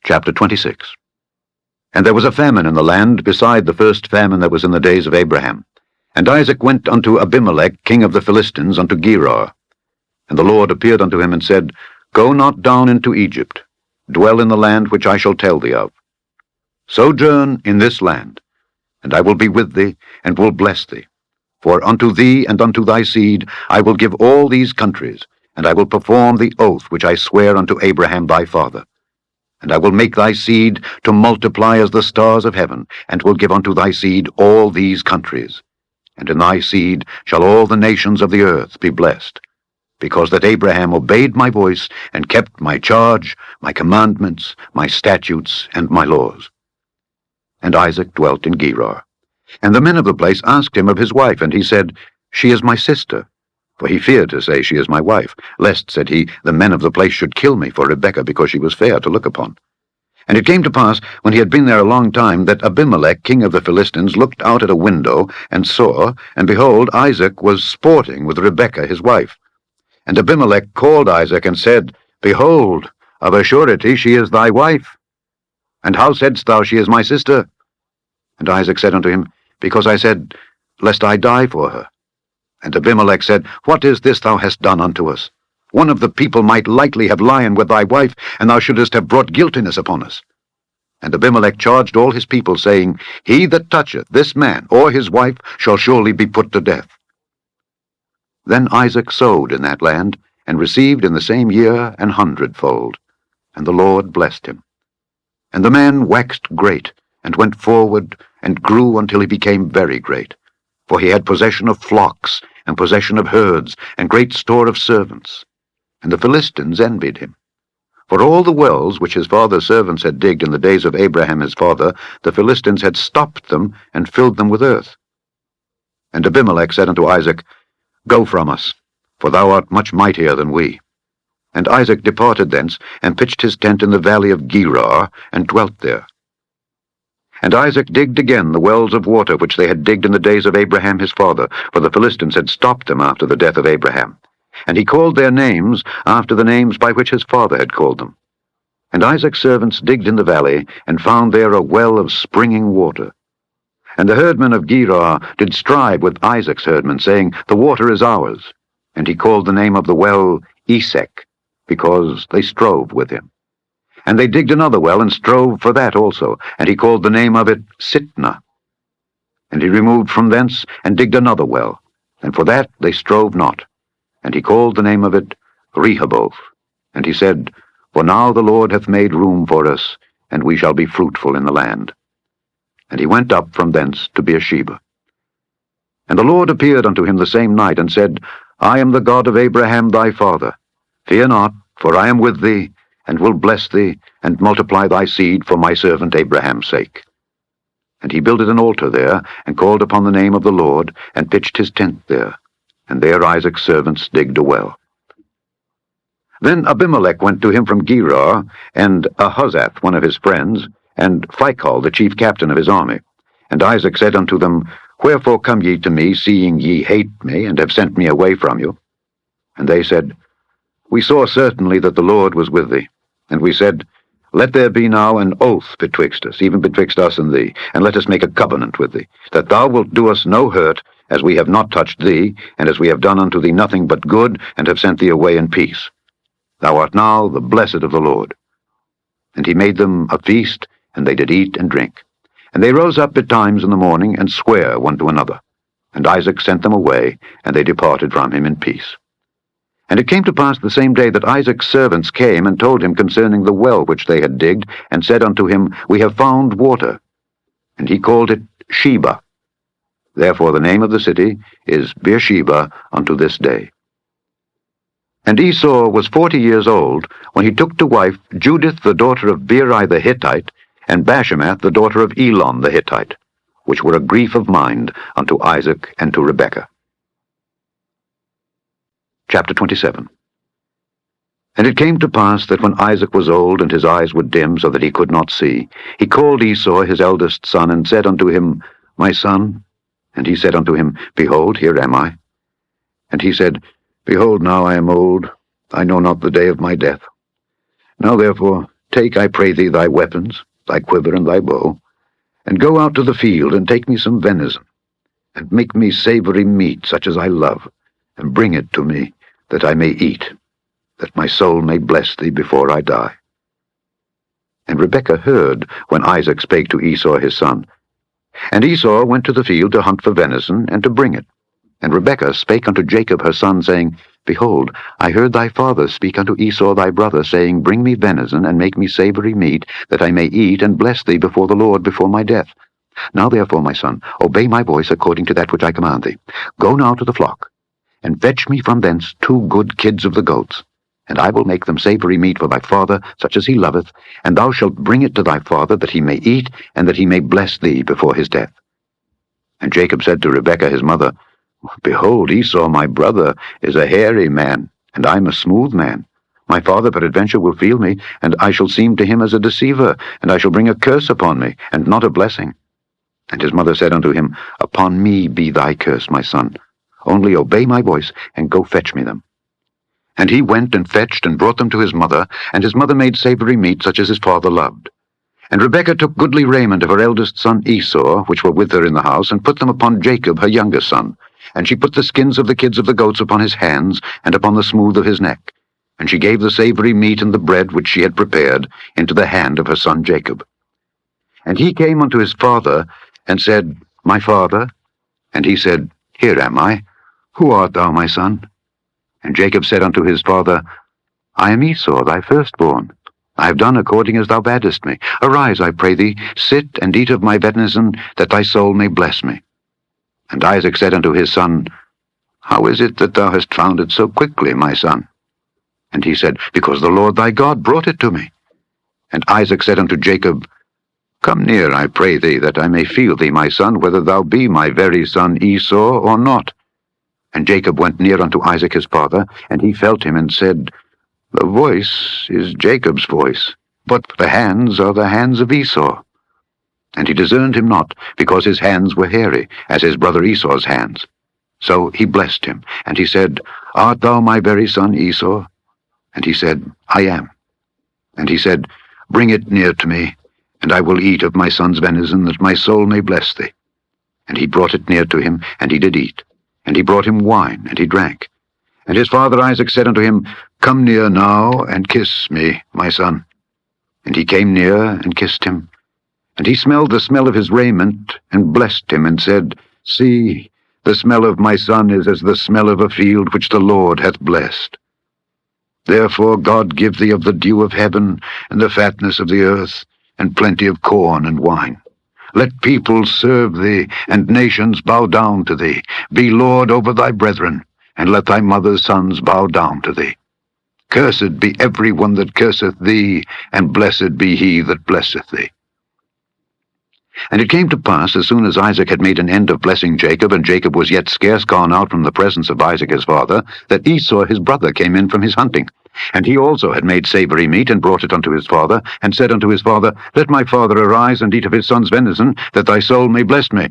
Chapter 26. And there was a famine in the land beside the first famine that was in the days of Abraham. And Isaac went unto Abimelech, king of the Philistines, unto Gerar. And the Lord appeared unto him and said, Go not down into Egypt, dwell in the land which I shall tell thee of. Sojourn in this land, and I will be with thee, and will bless thee. For unto thee and unto thy seed I will give all these countries, and I will perform the oath which I swear unto Abraham thy father. And I will make thy seed to multiply as the stars of heaven, and will give unto thy seed all these countries. And in thy seed shall all the nations of the earth be blessed, because that Abraham obeyed my voice, and kept my charge, my commandments, my statutes, and my laws. And Isaac dwelt in Gerar. And the men of the place asked him of his wife, and he said, She is my sister. For he feared to say, She is my wife, lest, said he, the men of the place should kill me for Rebekah, because she was fair to look upon. And it came to pass, when he had been there a long time, that Abimelech, king of the Philistines, looked out at a window, and saw, and behold, Isaac was sporting with Rebekah his wife. And Abimelech called Isaac, and said, Behold, of a surety she is thy wife. And how saidst thou, She is my sister? And Isaac said unto him, Because I said, Lest I die for her. And Abimelech said, What is this thou hast done unto us? One of the people might lightly have lien with thy wife, and thou shouldest have brought guiltiness upon us. And Abimelech charged all his people, saying, He that toucheth this man or his wife shall surely be put to death. Then Isaac sowed in that land, and received in the same year 100-fold. And the Lord blessed him. And the man waxed great, and went forward, and grew until he became very great. For he had possession of flocks, and possession of herds, and great store of servants. And the Philistines envied him. For all the wells which his father's servants had digged in the days of Abraham his father, the Philistines had stopped them, and filled them with earth. And Abimelech said unto Isaac, Go from us, for thou art much mightier than we. And Isaac departed thence, and pitched his tent in the valley of Gerar, and dwelt there. And Isaac digged again the wells of water which they had digged in the days of Abraham his father, for the Philistines had stopped them after the death of Abraham. And he called their names after the names by which his father had called them. And Isaac's servants digged in the valley, and found there a well of springing water. And the herdmen of Gerar did strive with Isaac's herdmen, saying, The water is ours. And he called the name of the well Esek, because they strove with him. And they digged another well, and strove for that also, and he called the name of it Sitnah. And he removed from thence, and digged another well, and for that they strove not. And he called the name of it Rehoboth. And he said, For now the Lord hath made room for us, and we shall be fruitful in the land. And he went up from thence to Beersheba. And the Lord appeared unto him the same night, and said, I am the God of Abraham thy father. Fear not, for I am with thee, and will bless thee, and multiply thy seed for my servant Abraham's sake. And he builded an altar there, and called upon the name of the Lord, and pitched his tent there. And there Isaac's servants digged a well. Then Abimelech went to him from Gerar, and Ahuzzath, one of his friends, and Phicol, the chief captain of his army. And Isaac said unto them, Wherefore come ye to me, seeing ye hate me, and have sent me away from you? And they said, We saw certainly that the Lord was with thee. And we said, Let there be now an oath betwixt us, even betwixt us and thee, and let us make a covenant with thee, that thou wilt do us no hurt, as we have not touched thee, and as we have done unto thee nothing but good, and have sent thee away in peace. Thou art now the blessed of the Lord. And he made them a feast, and they did eat and drink. And they rose up betimes in the morning, and sware one to another. And Isaac sent them away, and they departed from him in peace. And it came to pass the same day that Isaac's servants came and told him concerning the well which they had digged, and said unto him, We have found water. And he called it Sheba. Therefore the name of the city is Beersheba unto this day. And Esau was 40 years old when he took to wife Judith the daughter of Beeri the Hittite, and Bashemath the daughter of Elon the Hittite, which were a grief of mind unto Isaac and to Rebekah. Chapter 27. And it came to pass that when Isaac was old, and his eyes were dim, so that he could not see, he called Esau his eldest son, and said unto him, My son. And he said unto him, Behold, here am I. And he said, Behold, now I am old, I know not the day of my death. Now therefore Take, I pray thee, thy weapons, thy quiver and thy bow, and go out to the field, and take me some venison, and make me savory meat such as I love, and bring it to me, that I may eat, that my soul may bless thee before I die. And Rebekah heard when Isaac spake to Esau his son. And Esau went to the field to hunt for venison, and to bring it. And Rebekah spake unto Jacob her son, saying, Behold, I heard thy father speak unto Esau thy brother, saying, Bring me venison, and make me savory meat, that I may eat and bless thee before the Lord before my death. Now therefore, my son, obey my voice according to that which I command thee. Go now to the flock, and fetch me from thence 2 good kids of the goats, and I will make them savory meat for thy father, such as he loveth, and thou shalt bring it to thy father, that he may eat, and that he may bless thee before his death. And Jacob said to Rebekah his mother, Behold, Esau my brother is a hairy man, and I am a smooth man. My father peradventure will feel me, and I shall seem to him as a deceiver, and I shall bring a curse upon me, and not a blessing. And his mother said unto him, Upon me be thy curse, my son. Only obey my voice, and go fetch me them. And he went and fetched and brought them to his mother, and his mother made savory meat such as his father loved. And Rebekah took goodly raiment of her eldest son Esau, which were with her in the house, and put them upon Jacob her younger son. And she put the skins of the kids of the goats upon his hands, and upon the smooth of his neck. And she gave the savory meat and the bread which she had prepared into the hand of her son Jacob. And he came unto his father, and said, My father? And he said, Here am I. Who art thou, my son? And Jacob said unto his father, I am Esau, thy firstborn. I have done according as thou badest me. Arise, I pray thee, sit and eat of my venison, that thy soul may bless me. And Isaac said unto his son, How is it that thou hast found it so quickly, my son? And he said, Because the Lord thy God brought it to me. And Isaac said unto Jacob, Come near, I pray thee, that I may feel thee, my son, whether thou be my very son Esau or not. And Jacob went near unto Isaac his father, and he felt him, and said, The voice is Jacob's voice, but the hands are the hands of Esau. And he discerned him not, because his hands were hairy, as his brother Esau's hands. So he blessed him, and he said, Art thou my very son Esau? And he said, I am. And he said, Bring it near to me, and I will eat of my son's venison, that my soul may bless thee. And he brought it near to him, and he did eat. And he brought him wine, and he drank. And his father Isaac said unto him, Come near now, and kiss me, my son. And he came near, and kissed him. And he smelled the smell of his raiment, and blessed him, and said, See, the smell of my son is as the smell of a field which the Lord hath blessed. Therefore God give thee of the dew of heaven, and the fatness of the earth, and plenty of corn and wine. Let peoples serve thee, and nations bow down to thee. Be Lord over thy brethren, and let thy mother's sons bow down to thee. Cursed be every one that curseth thee, and blessed be he that blesseth thee. And it came to pass, as soon as Isaac had made an end of blessing Jacob, and Jacob was yet scarce gone out from the presence of Isaac his father, that Esau his brother came in from his hunting. And he also had made savory meat, and brought it unto his father, and said unto his father, Let my father arise, and eat of his son's venison, that thy soul may bless me.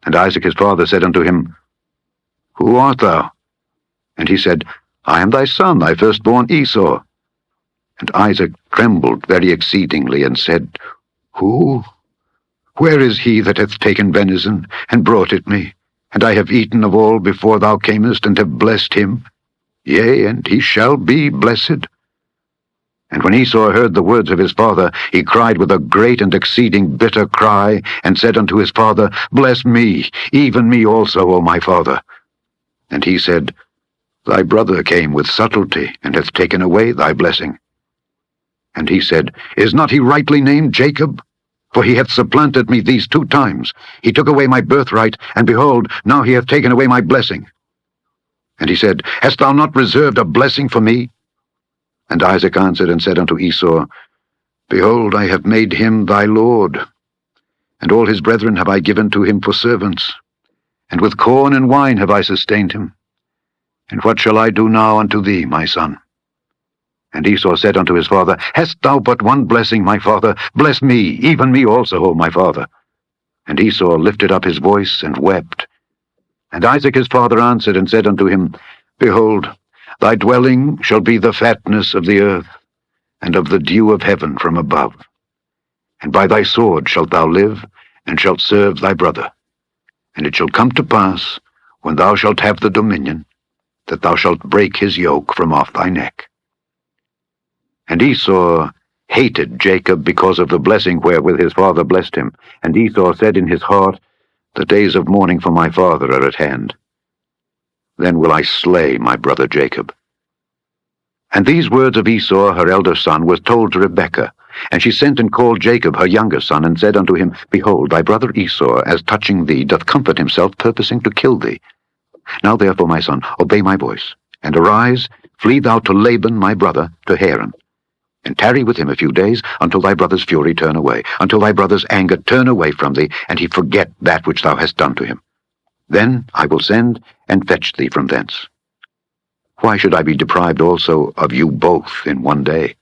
And Isaac his father said unto him, Who art thou? And he said, I am thy son, thy firstborn Esau. And Isaac trembled very exceedingly, and said, Who? Where is he that hath taken venison, and brought it me? And I have eaten of all before thou camest, and have blessed him. Yea, and he shall be blessed. And when Esau heard the words of his father, he cried with a great and exceeding bitter cry, and said unto his father, Bless me, even me also, O my father. And he said, Thy brother came with subtlety, and hath taken away thy blessing. And he said, Is not he rightly named Jacob? For he hath supplanted me these 2 times. He took away my birthright, and behold, now he hath taken away my blessing. And he said, Hast thou not reserved a blessing for me? And Isaac answered and said unto Esau, Behold, I have made him thy lord, and all his brethren have I given to him for servants, and with corn and wine have I sustained him. And what shall I do now unto thee, my son? And Esau said unto his father, Hast thou but one blessing, my father? Bless me, even me also, O my father. And Esau lifted up his voice and wept. And Isaac his father answered and said unto him, Behold, thy dwelling shall be the fatness of the earth, and of the dew of heaven from above. And by thy sword shalt thou live, and shalt serve thy brother. And it shall come to pass, when thou shalt have the dominion, that thou shalt break his yoke from off thy neck. And Esau hated Jacob because of the blessing wherewith his father blessed him. And Esau said in his heart, The days of mourning for my father are at hand. Then will I slay my brother Jacob. And these words of Esau her elder son was told to Rebekah. And she sent and called Jacob her younger son, and said unto him, Behold, thy brother Esau, as touching thee, doth comfort himself, purposing to kill thee. Now therefore, my son, obey my voice, and arise, flee thou to Laban my brother, to Haran, and tarry with him a few days, until thy brother's fury turn away, until thy brother's anger turn away from thee, and he forget that which thou hast done to him. Then I will send and fetch thee from thence. Why should I be deprived also of you both in one day?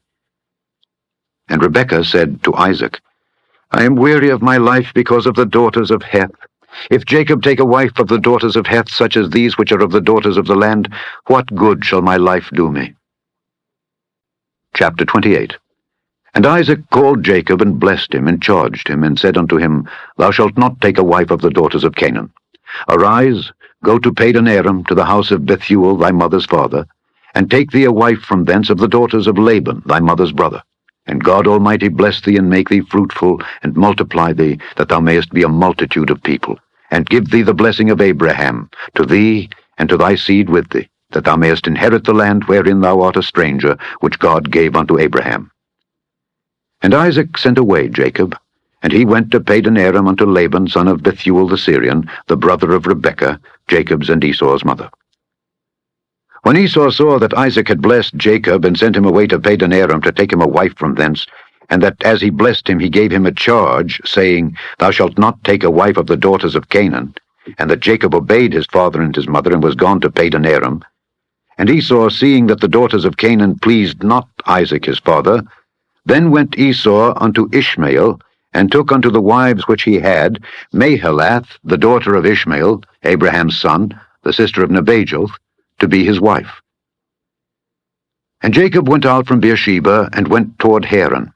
And Rebekah said to Isaac, I am weary of my life because of the daughters of Heth. If Jacob take a wife of the daughters of Heth, such as these which are of the daughters of the land, what good shall my life do me? Chapter 28. And Isaac called Jacob, and blessed him, and charged him, and said unto him, Thou shalt not take a wife of the daughters of Canaan. Arise, go to Padan-aram, to the house of Bethuel thy mother's father, and take thee a wife from thence of the daughters of Laban thy mother's brother. And God Almighty bless thee, and make thee fruitful, and multiply thee, that thou mayest be a multitude of people, and give thee the blessing of Abraham, to thee and to thy seed with thee, that thou mayest inherit the land wherein thou art a stranger, which God gave unto Abraham. And Isaac sent away Jacob, and he went to Padan-aram unto Laban, son of Bethuel the Syrian, the brother of Rebekah, Jacob's and Esau's mother. When Esau saw that Isaac had blessed Jacob, and sent him away to Padan-aram to take him a wife from thence, and that as he blessed him he gave him a charge, saying, Thou shalt not take a wife of the daughters of Canaan, and that Jacob obeyed his father and his mother, and was gone to Padan-aram, and Esau, seeing that the daughters of Canaan pleased not Isaac his father, then went Esau unto Ishmael, and took unto the wives which he had Mahalath, the daughter of Ishmael, Abraham's son, the sister of Nebajoth, to be his wife. And Jacob went out from Beersheba, and went toward Haran.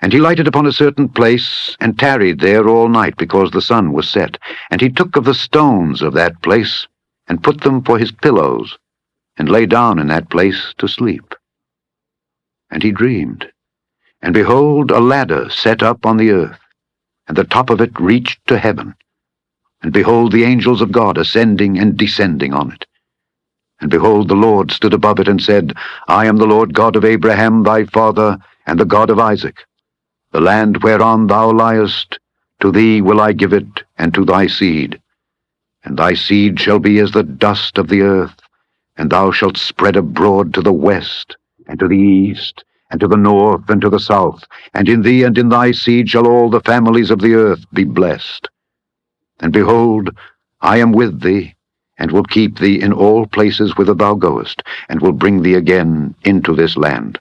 And he lighted upon a certain place, and tarried there all night, because the sun was set. And he took of the stones of that place, and put them for his pillows, and lay down in that place to sleep. And he dreamed, and behold, a ladder set up on the earth, and the top of it reached to heaven. And behold, the angels of God ascending and descending on it. And behold, the Lord stood above it, and said, I am the Lord God of Abraham thy father, and the God of Isaac. The land whereon thou liest, to thee will I give it, and to thy seed. And thy seed shall be as the dust of the earth, and thou shalt spread abroad to the west, and to the east, and to the north, and to the south. And in thee and in thy seed shall all the families of the earth be blessed. And behold, I am with thee, and will keep thee in all places whither thou goest, and will bring thee again into this land.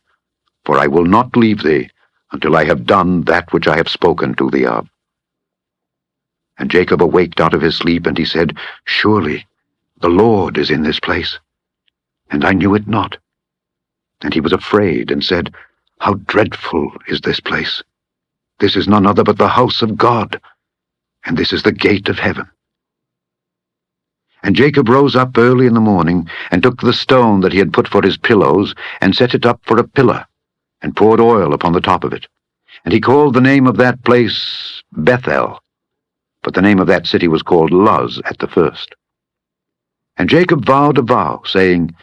For I will not leave thee, until I have done that which I have spoken to thee of. And Jacob awaked out of his sleep, and he said, Surely the Lord is in this place, and I knew it not. And he was afraid, and said, How dreadful is this place! This is none other but the house of God, and this is the gate of heaven. And Jacob rose up early in the morning, and took the stone that he had put for his pillows, and set it up for a pillar, and poured oil upon the top of it. And he called the name of that place Bethel, but the name of that city was called Luz at the first. And Jacob vowed a vow, saying,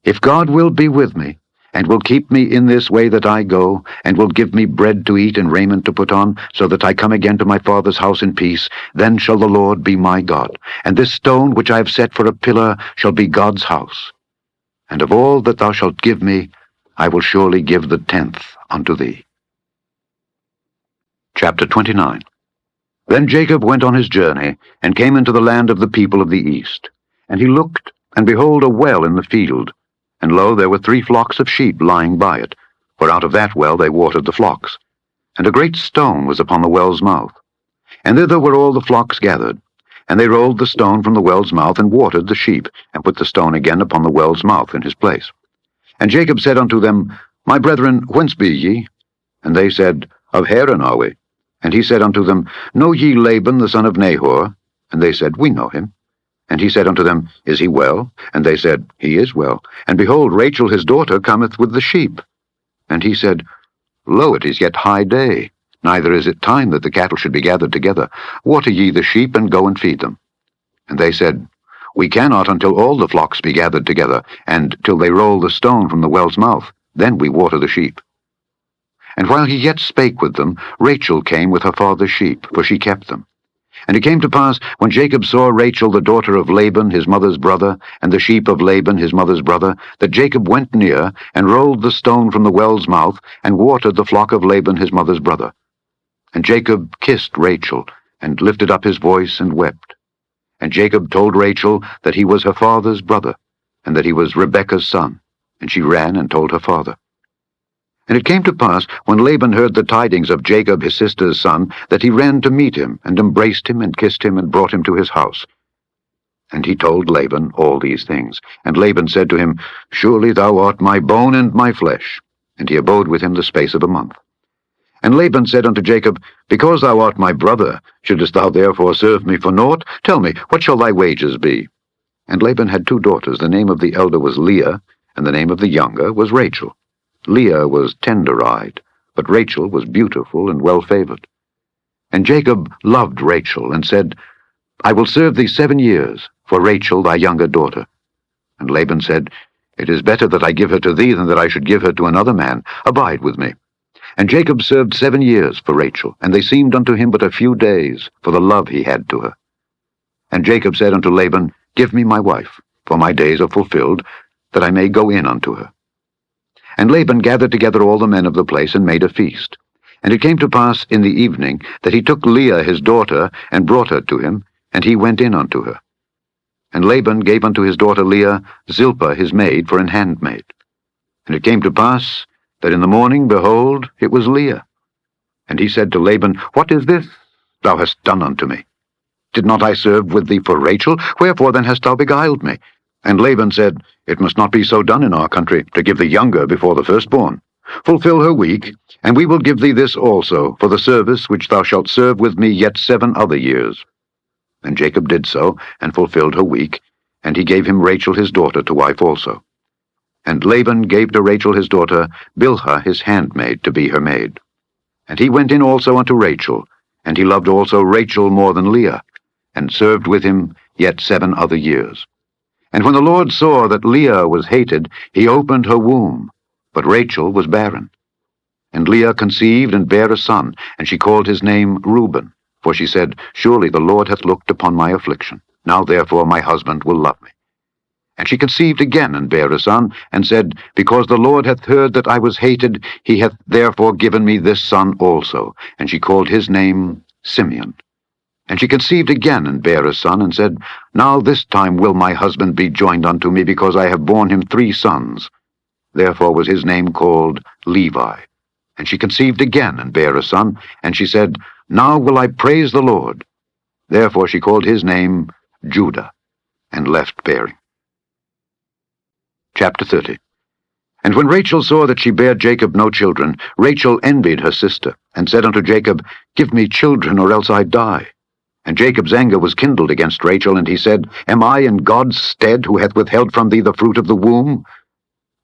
If God will be with me, and will keep me in this way that I go, and will give me bread to eat and raiment to put on, so that I come again to my father's house in peace, then shall the Lord be my God. And this stone which I have set for a pillar shall be God's house. And of all that thou shalt give me, I will surely give the 10th unto thee. Chapter 29. Then Jacob went on his journey, and came into the land of the people of the east. And he looked, and behold, a well in the field. And lo, there were 3 flocks of sheep lying by it, for out of that well they watered the flocks. And a great stone was upon the well's mouth. And thither were all the flocks gathered. And they rolled the stone from the well's mouth, and watered the sheep, and put the stone again upon the well's mouth in his place. And Jacob said unto them, My brethren, whence be ye? And they said, Of Haran are we. And he said unto them, Know ye Laban the son of Nahor? And they said, We know him. And he said unto them, Is he well? And they said, He is well. And behold, Rachel his daughter cometh with the sheep. And he said, Lo, it is yet high day, neither is it time that the cattle should be gathered together. Water ye the sheep, and go and feed them. And they said, We cannot until all the flocks be gathered together, and till they roll the stone from the well's mouth. Then we water the sheep. And while he yet spake with them, Rachel came with her father's sheep, for she kept them. And it came to pass, when Jacob saw Rachel the daughter of Laban his mother's brother, and the sheep of Laban his mother's brother, that Jacob went near, and rolled the stone from the well's mouth, and watered the flock of Laban his mother's brother. And Jacob kissed Rachel, and lifted up his voice, and wept. And Jacob told Rachel that he was her father's brother, and that he was Rebekah's son. And she ran and told her father. And it came to pass, when Laban heard the tidings of Jacob his sister's son, that he ran to meet him, and embraced him, and kissed him, and brought him to his house. And he told Laban all these things. And Laban said to him, Surely thou art my bone and my flesh. And he abode with him the space of a month. And Laban said unto Jacob, Because thou art my brother, shouldest thou therefore serve me for naught? Tell me, what shall thy wages be? And Laban had 2 daughters. The name of the elder was Leah, and the name of the younger was Rachel. Leah was tender-eyed, but Rachel was beautiful and well-favored. And Jacob loved Rachel, and said, I will serve thee 7 years, for Rachel thy younger daughter. And Laban said, It is better that I give her to thee than that I should give her to another man. Abide with me. And Jacob served 7 years for Rachel, and they seemed unto him but a few days, for the love he had to her. And Jacob said unto Laban, Give me my wife, for my days are fulfilled, that I may go in unto her. And Laban gathered together all the men of the place, and made a feast. And it came to pass in the evening, that he took Leah his daughter, and brought her to him, and he went in unto her. And Laban gave unto his daughter Leah Zilpah his maid for an handmaid. And it came to pass, that in the morning, behold, it was Leah. And he said to Laban, What is this thou hast done unto me? Did not I serve with thee for Rachel? Wherefore then hast thou beguiled me? And Laban said, It must not be so done in our country, to give the younger before the firstborn. Fulfill her week, and we will give thee this also, for the service which thou shalt serve with me yet 7 other years. And Jacob did so, and fulfilled her week, and he gave him Rachel his daughter to wife also. And Laban gave to Rachel his daughter Bilhah his handmaid to be her maid. And he went in also unto Rachel, and he loved also Rachel more than Leah, and served with him yet 7 other years. And when the Lord saw that Leah was hated, he opened her womb, but Rachel was barren. And Leah conceived and bare a son, and she called his name Reuben, for she said, Surely the Lord hath looked upon my affliction. Now therefore my husband will love me. And she conceived again and bare a son, and said, Because the Lord hath heard that I was hated, he hath therefore given me this son also. And she called his name Simeon. And she conceived again and bare a son, and said, Now this time will my husband be joined unto me, because I have borne him 3 sons. Therefore was his name called Levi. And she conceived again and bare a son, and she said, Now will I praise the Lord. Therefore she called his name Judah, and left bearing. Chapter 30. And when Rachel saw that she bare Jacob no children, Rachel envied her sister, and said unto Jacob, Give me children, or else I die. And Jacob's anger was kindled against Rachel, and he said, Am I in God's stead, who hath withheld from thee the fruit of the womb?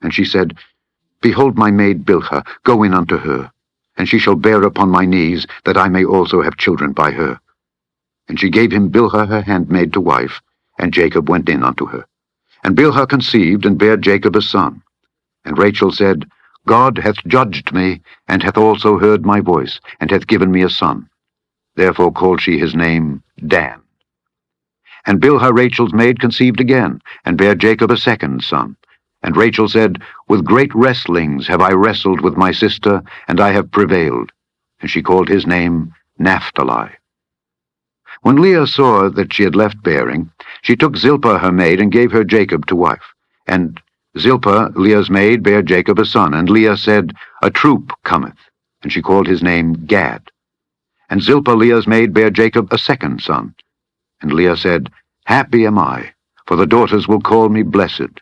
And she said, Behold my maid Bilhah, go in unto her, and she shall bear upon my knees, that I may also have children by her. And she gave him Bilhah her handmaid to wife, and Jacob went in unto her. And Bilhah conceived, and bare Jacob a son. And Rachel said, God hath judged me, and hath also heard my voice, and hath given me a son. Therefore called she his name Dan. And Bilhah Rachel's maid conceived again, and bare Jacob a second son. And Rachel said, With great wrestlings have I wrestled with my sister, and I have prevailed. And she called his name Naphtali. When Leah saw that she had left bearing, she took Zilpah her maid, and gave her Jacob to wife. And Zilpah, Leah's maid, bare Jacob a son. And Leah said, A troop cometh. And she called his name Gad. And Zilpah, Leah's maid, bare Jacob a second son. And Leah said, Happy am I, for the daughters will call me blessed.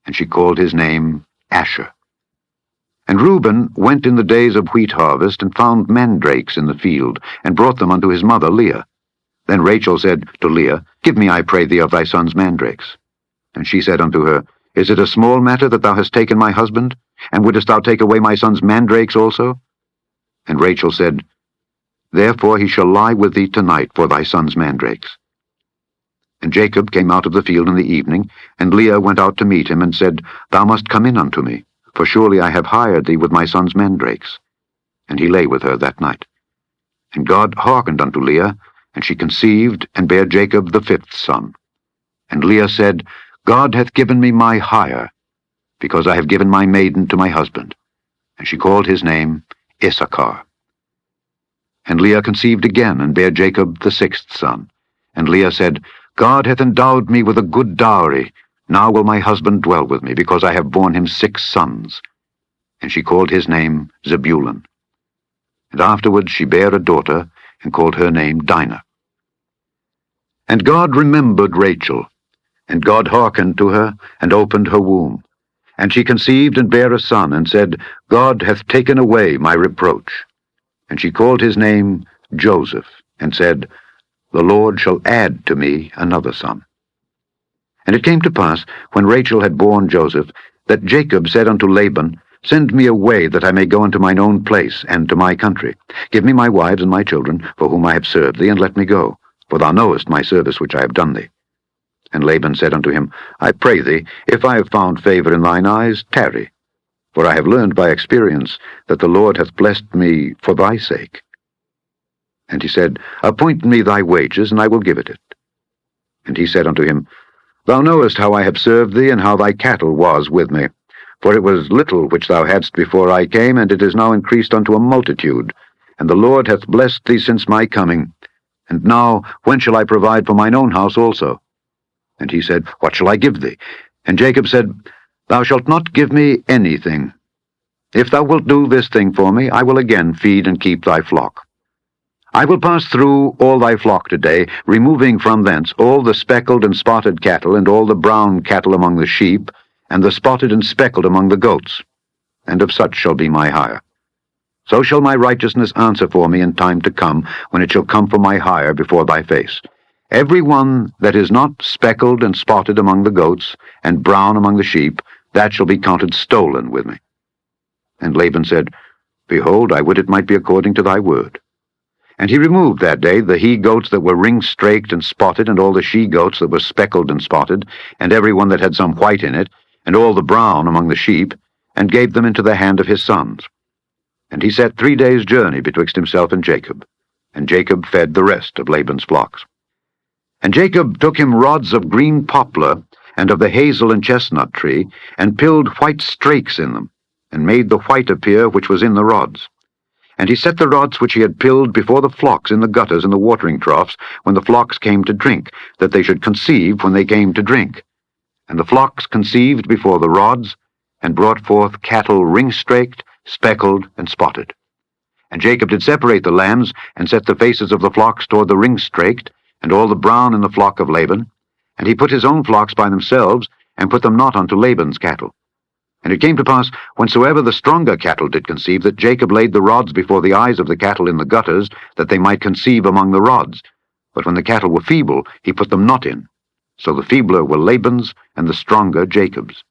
And she called his name Asher. And Reuben went in the days of wheat harvest, and found mandrakes in the field, and brought them unto his mother Leah. Then Rachel said to Leah, Give me, I pray thee, of thy son's mandrakes. And she said unto her, Is it a small matter that thou hast taken my husband? And wouldest thou take away my son's mandrakes also? And Rachel said, Therefore he shall lie with thee tonight for thy son's mandrakes. And Jacob came out of the field in the evening, and Leah went out to meet him, and said, Thou must come in unto me, for surely I have hired thee with my son's mandrakes. And he lay with her that night. And God hearkened unto Leah, and she conceived, and bare Jacob the 5th son. And Leah said, God hath given me my hire, because I have given my maiden to my husband. And she called his name Issachar. And Leah conceived again, and bare Jacob the 6th son. And Leah said, God hath endowed me with a good dowry. Now will my husband dwell with me, because I have borne him 6 sons. And she called his name Zebulun. And afterward she bare a daughter, and called her name Dinah. And God remembered Rachel, and God hearkened to her, and opened her womb. And she conceived and bare a son, and said, God hath taken away my reproach. And she called his name Joseph, and said, The Lord shall add to me another son. And it came to pass, when Rachel had borne Joseph, that Jacob said unto Laban, Send me away, that I may go unto mine own place, and to my country. Give me my wives and my children, for whom I have served thee, and let me go. For thou knowest my service which I have done thee. And Laban said unto him, I pray thee, if I have found favor in thine eyes, tarry. For I have learned by experience that the Lord hath blessed me for thy sake. And he said, Appoint me thy wages, and I will give it. And he said unto him, Thou knowest how I have served thee, and how thy cattle was with me. For it was little which thou hadst before I came, and it is now increased unto a multitude. And the Lord hath blessed thee since my coming. And now, when shall I provide for mine own house also? And he said, What shall I give thee? And Jacob said, Thou shalt not give me anything. If thou wilt do this thing for me, I will again feed and keep thy flock. I will pass through all thy flock today, removing from thence all the speckled and spotted cattle, and all the brown cattle among the sheep, and the spotted and speckled among the goats. And of such shall be my hire. So shall my righteousness answer for me in time to come, when it shall come for my hire before thy face. Every one that is not speckled and spotted among the goats, and brown among the sheep, that shall be counted stolen with me. And Laban said, Behold, I would it might be according to thy word. And he removed that day the he-goats that were ring-straked and spotted, and all the she-goats that were speckled and spotted, and every one that had some white in it, and all the brown among the sheep, and gave them into the hand of his sons. And he set 3 days' journey betwixt himself and Jacob. And Jacob fed the rest of Laban's flocks. And Jacob took him rods of green poplar, and of the hazel and chestnut tree, and pilled white strakes in them, and made the white appear which was in the rods. And he set the rods which he had pilled before the flocks in the gutters and the watering troughs, when the flocks came to drink, that they should conceive when they came to drink. And the flocks conceived before the rods, and brought forth cattle ring-straked, speckled, and spotted. And Jacob did separate the lambs, and set the faces of the flocks toward the ring-straked, and all the brown in the flock of Laban. And he put his own flocks by themselves, and put them not unto Laban's cattle. And it came to pass, whensoever the stronger cattle did conceive, that Jacob laid the rods before the eyes of the cattle in the gutters, that they might conceive among the rods. But when the cattle were feeble, he put them not in. So the feebler were Laban's, and the stronger Jacob's.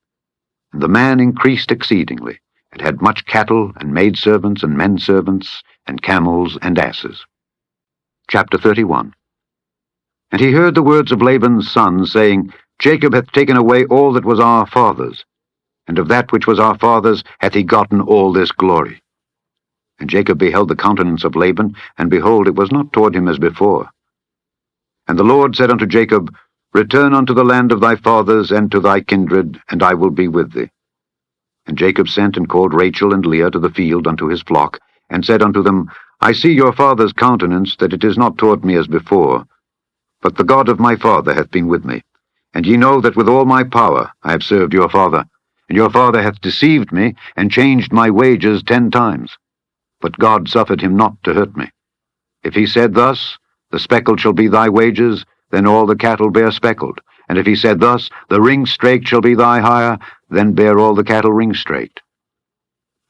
And the man increased exceedingly, and had much cattle, and maidservants, and menservants, and camels, and asses. Chapter 31. And he heard the words of Laban's son, saying, Jacob hath taken away all that was our father's, and of that which was our father's hath he gotten all this glory. And Jacob beheld the countenance of Laban, and behold, it was not toward him as before. And the Lord said unto Jacob, Return unto the land of thy fathers, and to thy kindred, and I will be with thee. And Jacob sent and called Rachel and Leah to the field unto his flock, and said unto them, I see your father's countenance, that it is not toward me as before, but the God of my father hath been with me. And ye know that with all my power I have served your father, and your father hath deceived me, and changed my wages 10 times. But God suffered him not to hurt me. If he said thus, The speckled shall be thy wages, then all the cattle bear speckled. And if he said thus, The ring-straked shall be thy hire, then bear all the cattle ring-straked.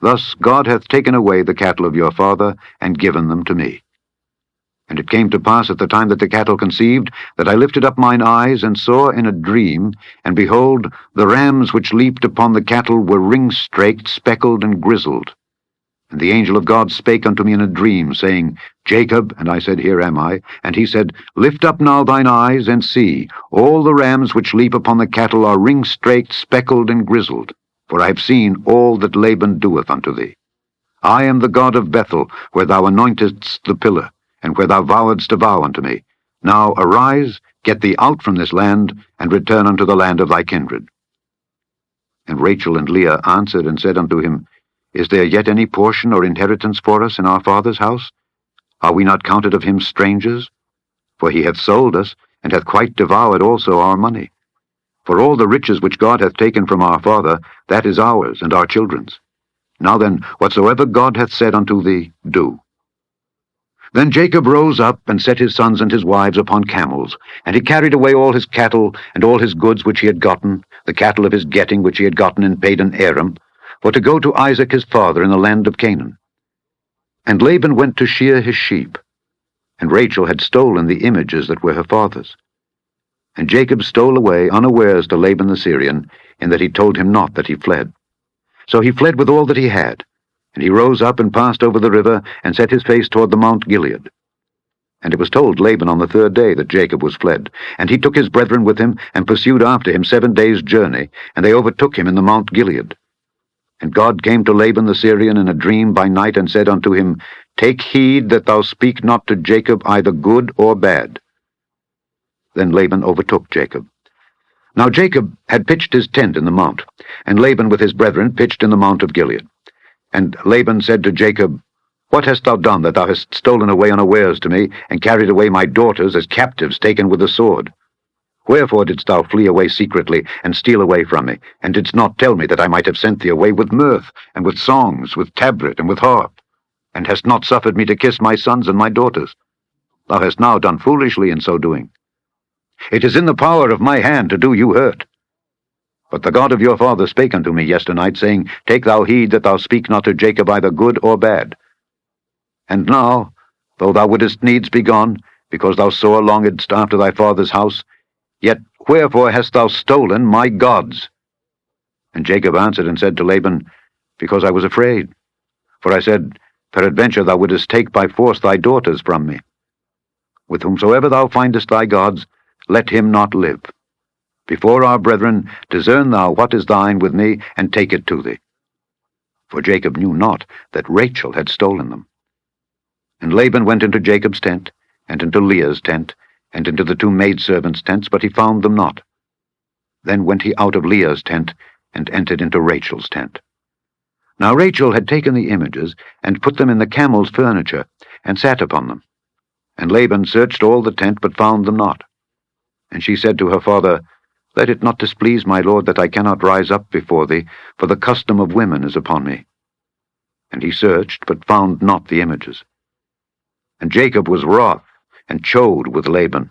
Thus God hath taken away the cattle of your father, and given them to me. And it came to pass at the time that the cattle conceived, that I lifted up mine eyes, and saw in a dream, and behold, the rams which leaped upon the cattle were ring-straked, speckled, and grizzled. And the angel of God spake unto me in a dream, saying, Jacob, and I said, Here am I. And he said, Lift up now thine eyes, and see, all the rams which leap upon the cattle are ring-straked, speckled, and grizzled. For I have seen all that Laban doeth unto thee. I am the God of Bethel, where thou anointedst the pillar, and where thou vowedst a vow unto me. Now arise, get thee out from this land, and return unto the land of thy kindred. And Rachel and Leah answered and said unto him, Is there yet any portion or inheritance for us in our father's house? Are we not counted of him strangers? For he hath sold us, and hath quite devoured also our money. For all the riches which God hath taken from our father, that is ours and our children's. Now then, whatsoever God hath said unto thee, do. Then Jacob rose up, and set his sons and his wives upon camels, and he carried away all his cattle, and all his goods which he had gotten, the cattle of his getting which he had gotten in Padan Aram, for to go to Isaac his father in the land of Canaan. And Laban went to shear his sheep, and Rachel had stolen the images that were her father's. And Jacob stole away unawares to Laban the Syrian, in that he told him not that he fled. So he fled with all that he had, and he rose up and passed over the river, and set his face toward the Mount Gilead. And it was told Laban on the third day that Jacob was fled. And he took his brethren with him, and pursued after him 7 days' journey, and they overtook him in the Mount Gilead. And God came to Laban the Syrian in a dream by night, and said unto him, Take heed that thou speak not to Jacob either good or bad. Then Laban overtook Jacob. Now Jacob had pitched his tent in the mount, and Laban with his brethren pitched in the mount of Gilead. And Laban said to Jacob, What hast thou done, that thou hast stolen away unawares to me, and carried away my daughters as captives taken with the sword? Wherefore didst thou flee away secretly, and steal away from me, and didst not tell me that I might have sent thee away with mirth, and with songs, with tabret, and with harp, and hast not suffered me to kiss my sons and my daughters? Thou hast now done foolishly in so doing. It is in the power of my hand to do you hurt. But the God of your father spake unto me yesternight, saying, Take thou heed that thou speak not to Jacob either good or bad. And now, though thou wouldest needs be gone, because thou sore longedst after thy father's house, yet wherefore hast thou stolen my gods? And Jacob answered and said to Laban, Because I was afraid. For I said, Peradventure thou wouldest take by force thy daughters from me. With whomsoever thou findest thy gods, let him not live. Before our brethren, discern thou what is thine with me, and take it to thee. For Jacob knew not that Rachel had stolen them. And Laban went into Jacob's tent, and into Leah's tent, and into the 2 maidservants' tents, but he found them not. Then went he out of Leah's tent, and entered into Rachel's tent. Now Rachel had taken the images, and put them in the camel's furniture, and sat upon them. And Laban searched all the tent, but found them not. And she said to her father, Let it not displease my lord that I cannot rise up before thee, for the custom of women is upon me. And he searched, but found not the images. And Jacob was wroth, and chode with Laban.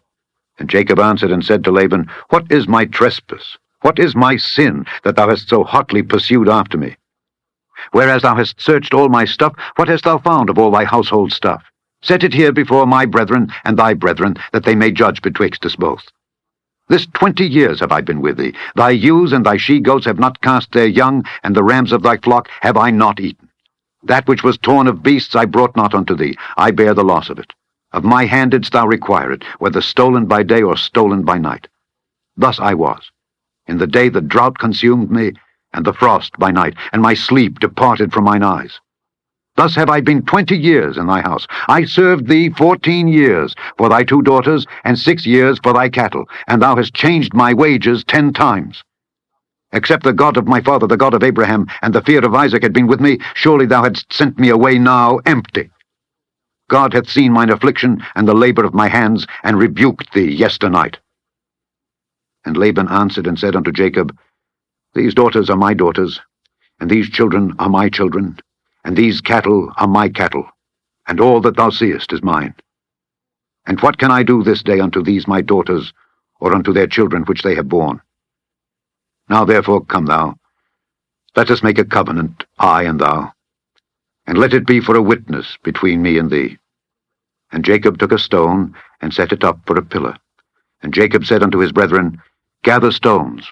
And Jacob answered and said to Laban, What is my trespass? What is my sin, that thou hast so hotly pursued after me? Whereas thou hast searched all my stuff, what hast thou found of all thy household stuff? Set it here before my brethren and thy brethren, that they may judge betwixt us both. This 20 years have I been with thee. Thy ewes and thy she-goats have not cast their young, and the rams of thy flock have I not eaten. That which was torn of beasts I brought not unto thee. I bear the loss of it. Of my hand didst thou require it, whether stolen by day or stolen by night. Thus I was. In the day the drought consumed me, and the frost by night, and my sleep departed from mine eyes. Thus have I been 20 years in thy house. I served thee 14 years for thy 2 daughters, and 6 years for thy cattle, and thou hast changed my wages 10 times. Except the God of my father, the God of Abraham, and the fear of Isaac had been with me, surely thou hadst sent me away now empty. God hath seen mine affliction and the labor of my hands, and rebuked thee yesternight. And Laban answered and said unto Jacob, These daughters are my daughters, and these children are my children, and these cattle are my cattle, and all that thou seest is mine. And what can I do this day unto these my daughters, or unto their children which they have borne? Now therefore come thou, let us make a covenant, I and thou, and let it be for a witness between me and thee. And Jacob took a stone, and set it up for a pillar. And Jacob said unto his brethren, Gather stones.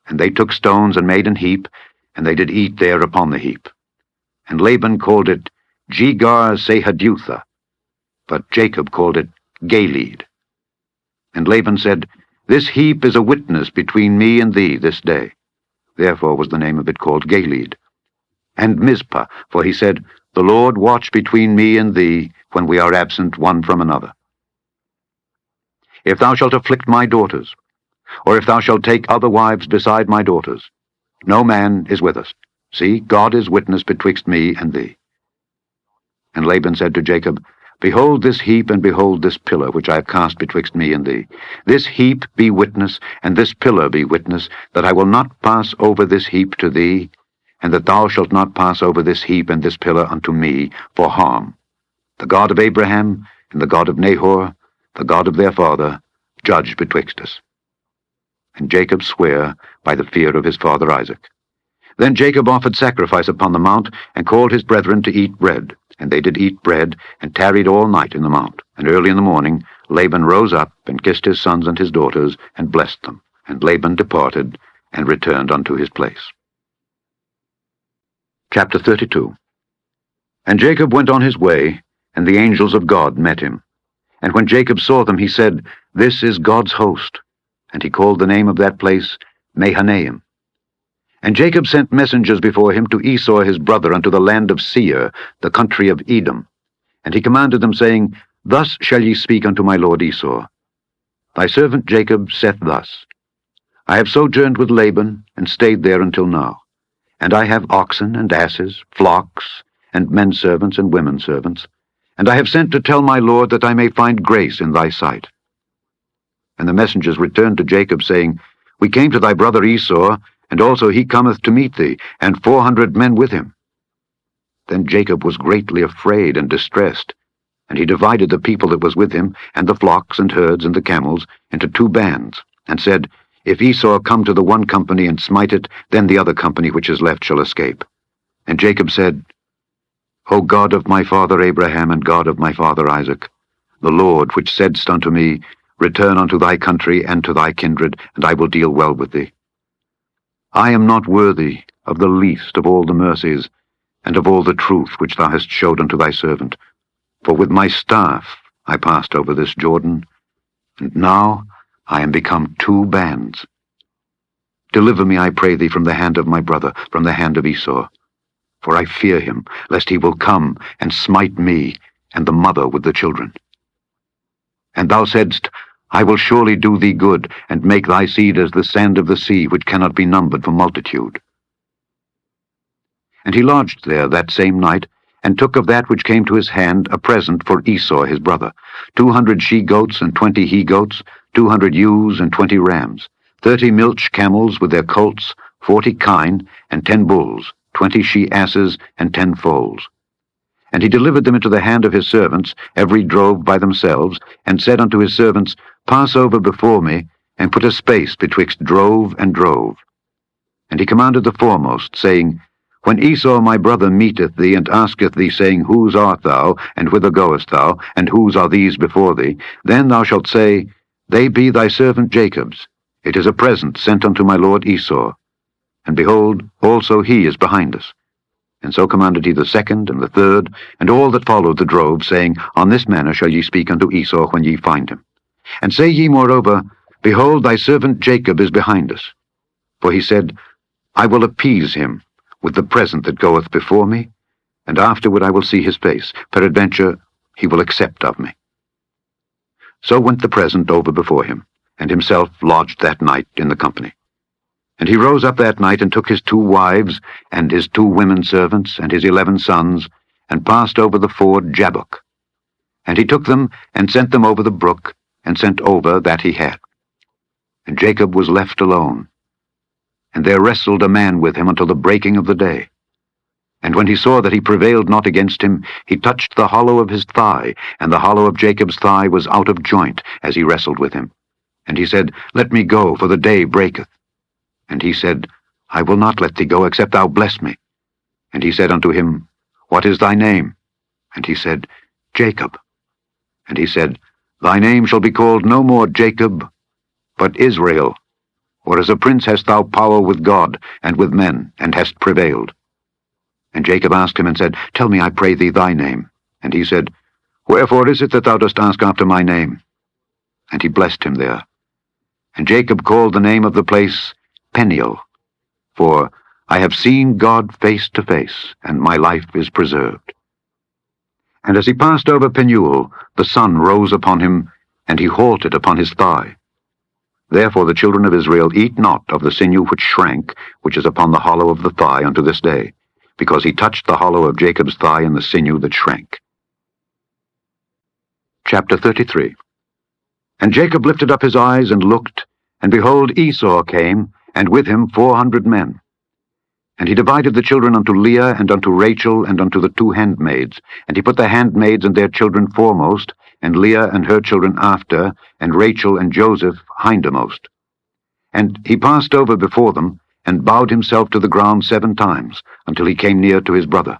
And they took stones, and made an heap, and they did eat there upon the heap. And Laban called it Jegar-sahadutha, but Jacob called it Galeed. And Laban said, This heap is a witness between me and thee this day. Therefore was the name of it called Galeed. And Mizpah, for he said, The Lord watch between me and thee, when we are absent one from another. If thou shalt afflict my daughters, or if thou shalt take other wives beside my daughters, no man is with us. See, God is witness betwixt me and thee. And Laban said to Jacob, Behold this heap, and behold this pillar, which I have cast betwixt me and thee. This heap be witness, and this pillar be witness, that I will not pass over this heap to thee, and that thou shalt not pass over this heap and this pillar unto me for harm. The God of Abraham, and the God of Nahor, the God of their father, judge betwixt us. And Jacob sware by the fear of his father Isaac. Then Jacob offered sacrifice upon the mount, and called his brethren to eat bread. And they did eat bread, and tarried all night in the mount. And early in the morning Laban rose up, and kissed his sons and his daughters, and blessed them. And Laban departed, and returned unto his place. Chapter 32. And Jacob went on his way, and the angels of God met him. And when Jacob saw them, he said, This is God's host. And he called the name of that place Mahanaim. And Jacob sent messengers before him to Esau his brother unto the land of Seir, the country of Edom. And he commanded them, saying, Thus shall ye speak unto my lord Esau. Thy servant Jacob saith thus, I have sojourned with Laban, and stayed there until now. And I have oxen and asses, flocks, and men servants and women servants. And I have sent to tell my lord that I may find grace in thy sight. And the messengers returned to Jacob, saying, We came to thy brother Esau, and also he cometh to meet thee, and 400 men with him. Then Jacob was greatly afraid and distressed, and he divided the people that was with him, and the flocks and herds and the camels, into 2 bands, and said, If Esau come to the one company and smite it, then the other company which is left shall escape. And Jacob said, O God of my father Abraham, and God of my father Isaac, the Lord which saidst unto me, Return unto thy country and to thy kindred, and I will deal well with thee. I am not worthy of the least of all the mercies, and of all the truth which thou hast showed unto thy servant. For with my staff I passed over this Jordan, and now I am become 2 bands. Deliver me, I pray thee, from the hand of my brother, from the hand of Esau. For I fear him, lest he will come and smite me, and the mother with the children. And thou saidst, I will surely do thee good, and make thy seed as the sand of the sea, which cannot be numbered for multitude. And he lodged there that same night, and took of that which came to his hand a present for Esau his brother, 200 she-goats and 20 he-goats, 200 ewes and 20 rams, 30 milch camels with their colts, 40 kine, and 10 bulls, 20 she-asses, and 10 foals. And he delivered them into the hand of his servants, every drove by themselves, and said unto his servants, Pass over before me, and put a space betwixt drove and drove. And he commanded the foremost, saying, When Esau my brother meeteth thee, and asketh thee, saying, Whose art thou, and whither goest thou, and whose are these before thee? Then thou shalt say, They be thy servant Jacob's. It is a present sent unto my lord Esau. And behold, also he is behind us. And so commanded he the second and the third, and all that followed the drove, saying, On this manner shall ye speak unto Esau when ye find him. And say ye moreover, Behold, thy servant Jacob is behind us. For he said, I will appease him with the present that goeth before me, and afterward I will see his face. Peradventure he will accept of me. So went the present over before him, and himself lodged that night in the company. And he rose up that night, and took his 2 wives, and his 2 women servants, and his 11 sons, and passed over the ford Jabbok. And he took them, and sent them over the brook, and sent over that he had. And Jacob was left alone. And there wrestled a man with him until the breaking of the day. And when he saw that he prevailed not against him, he touched the hollow of his thigh, and the hollow of Jacob's thigh was out of joint, as he wrestled with him. And he said, Let me go, for the day breaketh. And he said, I will not let thee go, except thou bless me. And he said unto him, What is thy name? And he said, Jacob. And he said, Thy name shall be called no more Jacob, but Israel, for as a prince hast thou power with God and with men, and hast prevailed. And Jacob asked him and said, Tell me, I pray thee, thy name. And he said, Wherefore is it that thou dost ask after my name? And he blessed him there. And Jacob called the name of the place Peniel, for I have seen God face to face, and my life is preserved. And as he passed over Penuel, the sun rose upon him, and he halted upon his thigh. Therefore the children of Israel eat not of the sinew which shrank, which is upon the hollow of the thigh unto this day, because he touched the hollow of Jacob's thigh and the sinew that shrank. Chapter 33. And Jacob lifted up his eyes and looked, and behold, Esau came, and with him 400 men. And he divided the children unto Leah, and unto Rachel, and unto the 2 handmaids. And he put the handmaids and their children foremost, and Leah and her children after, and Rachel and Joseph hindermost. And he passed over before them, and bowed himself to the ground 7 times, until he came near to his brother.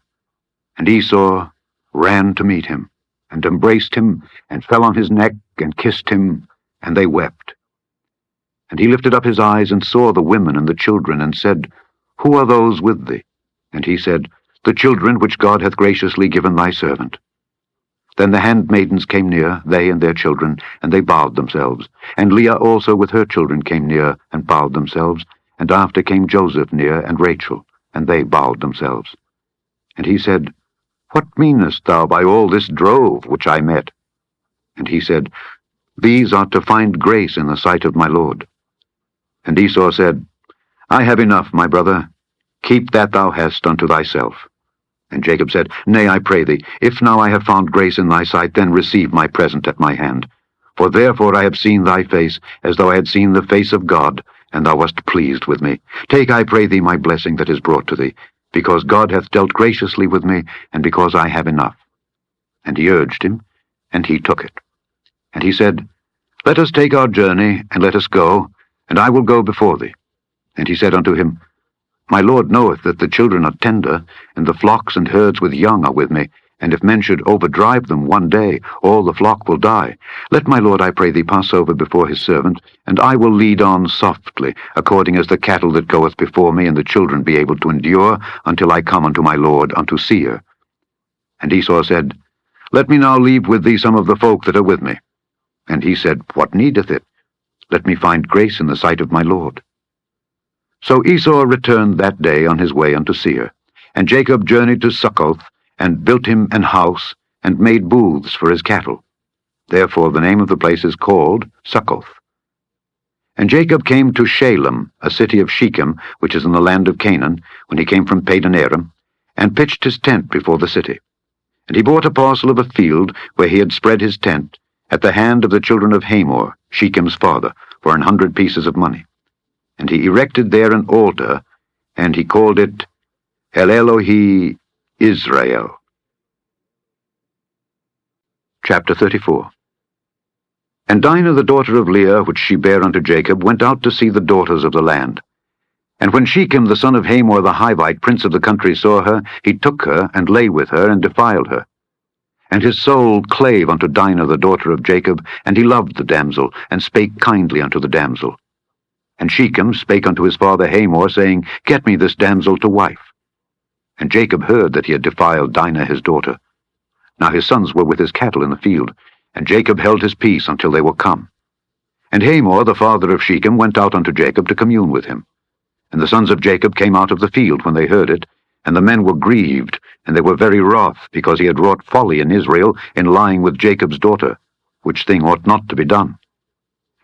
And Esau ran to meet him, and embraced him, and fell on his neck, and kissed him, and they wept. And he lifted up his eyes, and saw the women and the children, and said, Who are those with thee? And he said, The children which God hath graciously given thy servant. Then the handmaidens came near, they and their children, and they bowed themselves. And Leah also with her children came near, and bowed themselves. And after came Joseph near, and Rachel, and they bowed themselves. And he said, What meanest thou by all this drove which I met? And he said, These are to find grace in the sight of my Lord. And Esau said, I have enough, my brother. Keep that thou hast unto thyself. And Jacob said, Nay, I pray thee, if now I have found grace in thy sight, then receive my present at my hand. For therefore I have seen thy face, as though I had seen the face of God, and thou wast pleased with me. Take, I pray thee, my blessing that is brought to thee, because God hath dealt graciously with me, and because I have enough. And he urged him, and he took it. And he said, Let us take our journey, and let us go, and I will go before thee. And he said unto him, My Lord knoweth that the children are tender, and the flocks and herds with young are with me, and if men should overdrive them one day, all the flock will die. Let my Lord, I pray thee, pass over before his servant, and I will lead on softly, according as the cattle that goeth before me, and the children be able to endure, until I come unto my Lord, unto Seir. And Esau said, Let me now leave with thee some of the folk that are with me. And he said, What needeth it? Let me find grace in the sight of my Lord. So Esau returned that day on his way unto Seir. And Jacob journeyed to Succoth, and built him an house, and made booths for his cattle. Therefore the name of the place is called Succoth. And Jacob came to Shalem, a city of Shechem, which is in the land of Canaan, when he came from Padan Aram, and pitched his tent before the city. And he bought a parcel of a field where he had spread his tent, at the hand of the children of Hamor, Shechem's father, for 100 pieces of money. And he erected there an altar, and he called it El Elohi Israel. Chapter 34. And Dinah the daughter of Leah, which she bare unto Jacob, went out to see the daughters of the land. And when Shechem the son of Hamor the Hivite, prince of the country, saw her, he took her, and lay with her, and defiled her. And his soul clave unto Dinah the daughter of Jacob, and he loved the damsel, and spake kindly unto the damsel. And Shechem spake unto his father Hamor, saying, Get me this damsel to wife. And Jacob heard that he had defiled Dinah his daughter. Now his sons were with his cattle in the field, and Jacob held his peace until they were come. And Hamor the father of Shechem went out unto Jacob to commune with him. And the sons of Jacob came out of the field when they heard it, and the men were grieved, and they were very wroth, because he had wrought folly in Israel in lying with Jacob's daughter, which thing ought not to be done.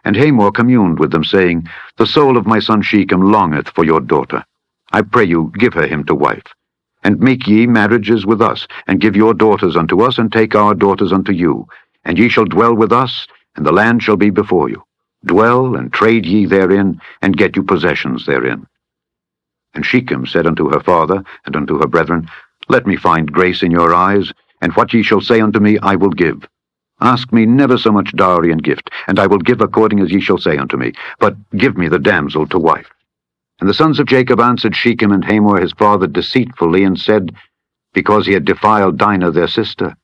And Hamor communed with them, saying, The soul of my son Shechem longeth for your daughter. I pray you, give her him to wife. And make ye marriages with us, and give your daughters unto us, and take our daughters unto you. And ye shall dwell with us, and the land shall be before you. Dwell, and trade ye therein, and get you possessions therein. And Shechem said unto her father, and unto her brethren, Let me find grace in your eyes, and what ye shall say unto me I will give. Ask me never so much dowry and gift, and I will give according as ye shall say unto me. But give me the damsel to wife. And the sons of Jacob answered Shechem and Hamor his father deceitfully, and said, because he had defiled Dinah their sister.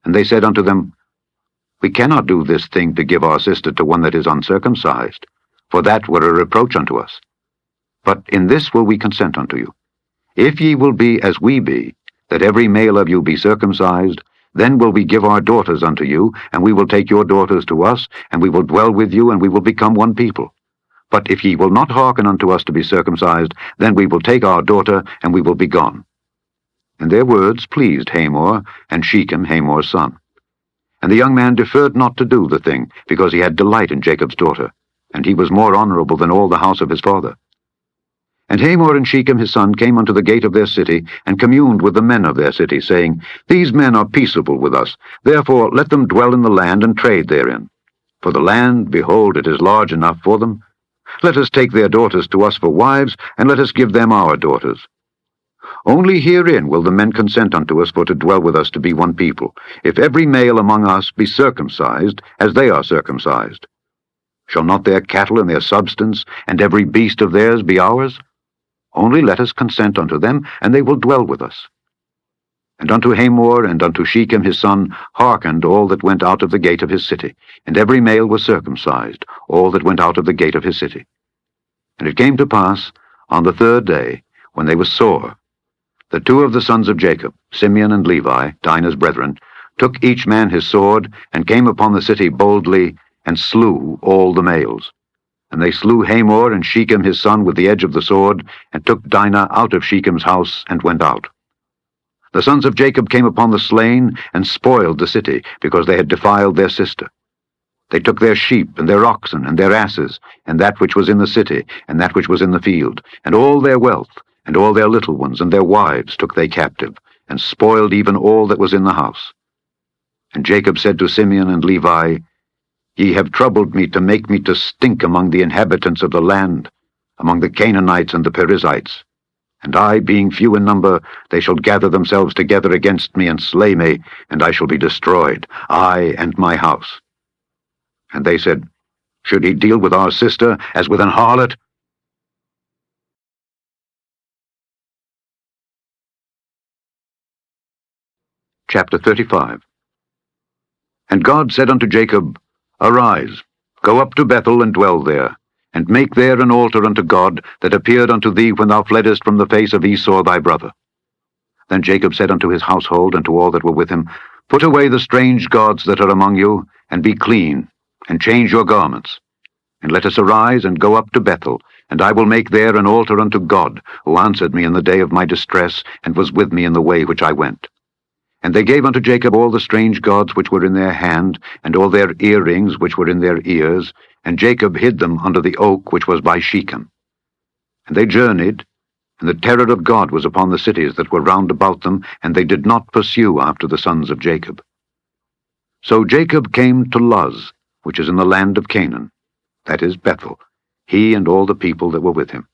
And they said unto them, We cannot do this thing to give our sister to one that is uncircumcised, for that were a reproach unto us. But in this will we consent unto you. If ye will be as we be, that every male of you be circumcised, then will we give our daughters unto you, and we will take your daughters to us, and we will dwell with you, and we will become one people. But if ye will not hearken unto us to be circumcised, then we will take our daughter, and we will be gone. And their words pleased Hamor, and Shechem, Hamor's son. And the young man deferred not to do the thing, because he had delight in Jacob's daughter, and he was more honorable than all the house of his father. And Hamor and Shechem his son came unto the gate of their city, and communed with the men of their city, saying, These men are peaceable with us, therefore let them dwell in the land and trade therein. For the land, behold, it is large enough for them. Let us take their daughters to us for wives, and let us give them our daughters. Only herein will the men consent unto us for to dwell with us to be one people, if every male among us be circumcised, as they are circumcised. Shall not their cattle and their substance, and every beast of theirs be ours? Only let us consent unto them, and they will dwell with us. And unto Hamor and unto Shechem his son hearkened all that went out of the gate of his city, and every male was circumcised, all that went out of the gate of his city. And it came to pass, on the third day, when they were sore, the two of the sons of Jacob, Simeon and Levi, Dinah's brethren, took each man his sword, and came upon the city boldly, and slew all the males. And they slew Hamor and Shechem his son with the edge of the sword, and took Dinah out of Shechem's house, and went out. The sons of Jacob came upon the slain, and spoiled the city, because they had defiled their sister. They took their sheep, and their oxen, and their asses, and that which was in the city, and that which was in the field, and all their wealth, and all their little ones, and their wives took they captive, and spoiled even all that was in the house. And Jacob said to Simeon and Levi, Ye have troubled me to make me to stink among the inhabitants of the land, among the Canaanites and the Perizzites. And I, being few in number, they shall gather themselves together against me and slay me, and I shall be destroyed, I and my house. And they said, Should he deal with our sister as with an harlot? Chapter 35. And God said unto Jacob, Arise, go up to Bethel, and dwell there, and make there an altar unto God, that appeared unto thee when thou fleddest from the face of Esau thy brother. Then Jacob said unto his household, and to all that were with him, Put away the strange gods that are among you, and be clean, and change your garments. And let us arise, and go up to Bethel, and I will make there an altar unto God, who answered me in the day of my distress, and was with me in the way which I went. And they gave unto Jacob all the strange gods which were in their hand, and all their earrings which were in their ears, and Jacob hid them under the oak which was by Shechem. And they journeyed, and the terror of God was upon the cities that were round about them, and they did not pursue after the sons of Jacob. So Jacob came to Luz, which is in the land of Canaan, that is Bethel, he and all the people that were with him.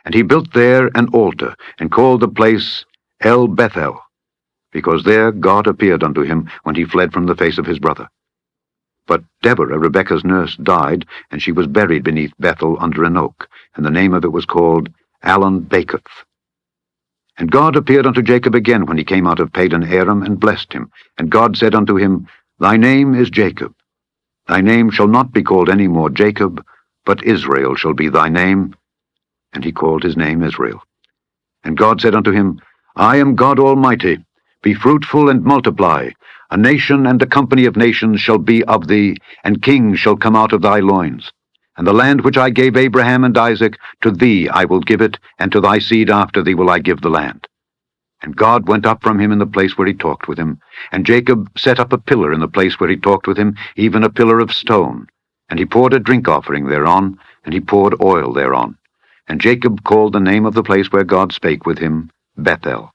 And he built there an altar, and called the place El Bethel, because there God appeared unto him when he fled from the face of his brother. But Deborah, Rebekah's nurse, died, and she was buried beneath Bethel under an oak, and the name of it was called Allon-Bacuth. And God appeared unto Jacob again when he came out of Padan Aram, and blessed him. And God said unto him, Thy name is Jacob. Thy name shall not be called any more Jacob, but Israel shall be thy name. And he called his name Israel. And God said unto him, I am God Almighty. Be fruitful and multiply. A nation and a company of nations shall be of thee, and kings shall come out of thy loins. And the land which I gave Abraham and Isaac, to thee I will give it, and to thy seed after thee will I give the land. And God went up from him in the place where he talked with him. And Jacob set up a pillar in the place where he talked with him, even a pillar of stone. And he poured a drink offering thereon, and he poured oil thereon. And Jacob called the name of the place where God spake with him, Bethel.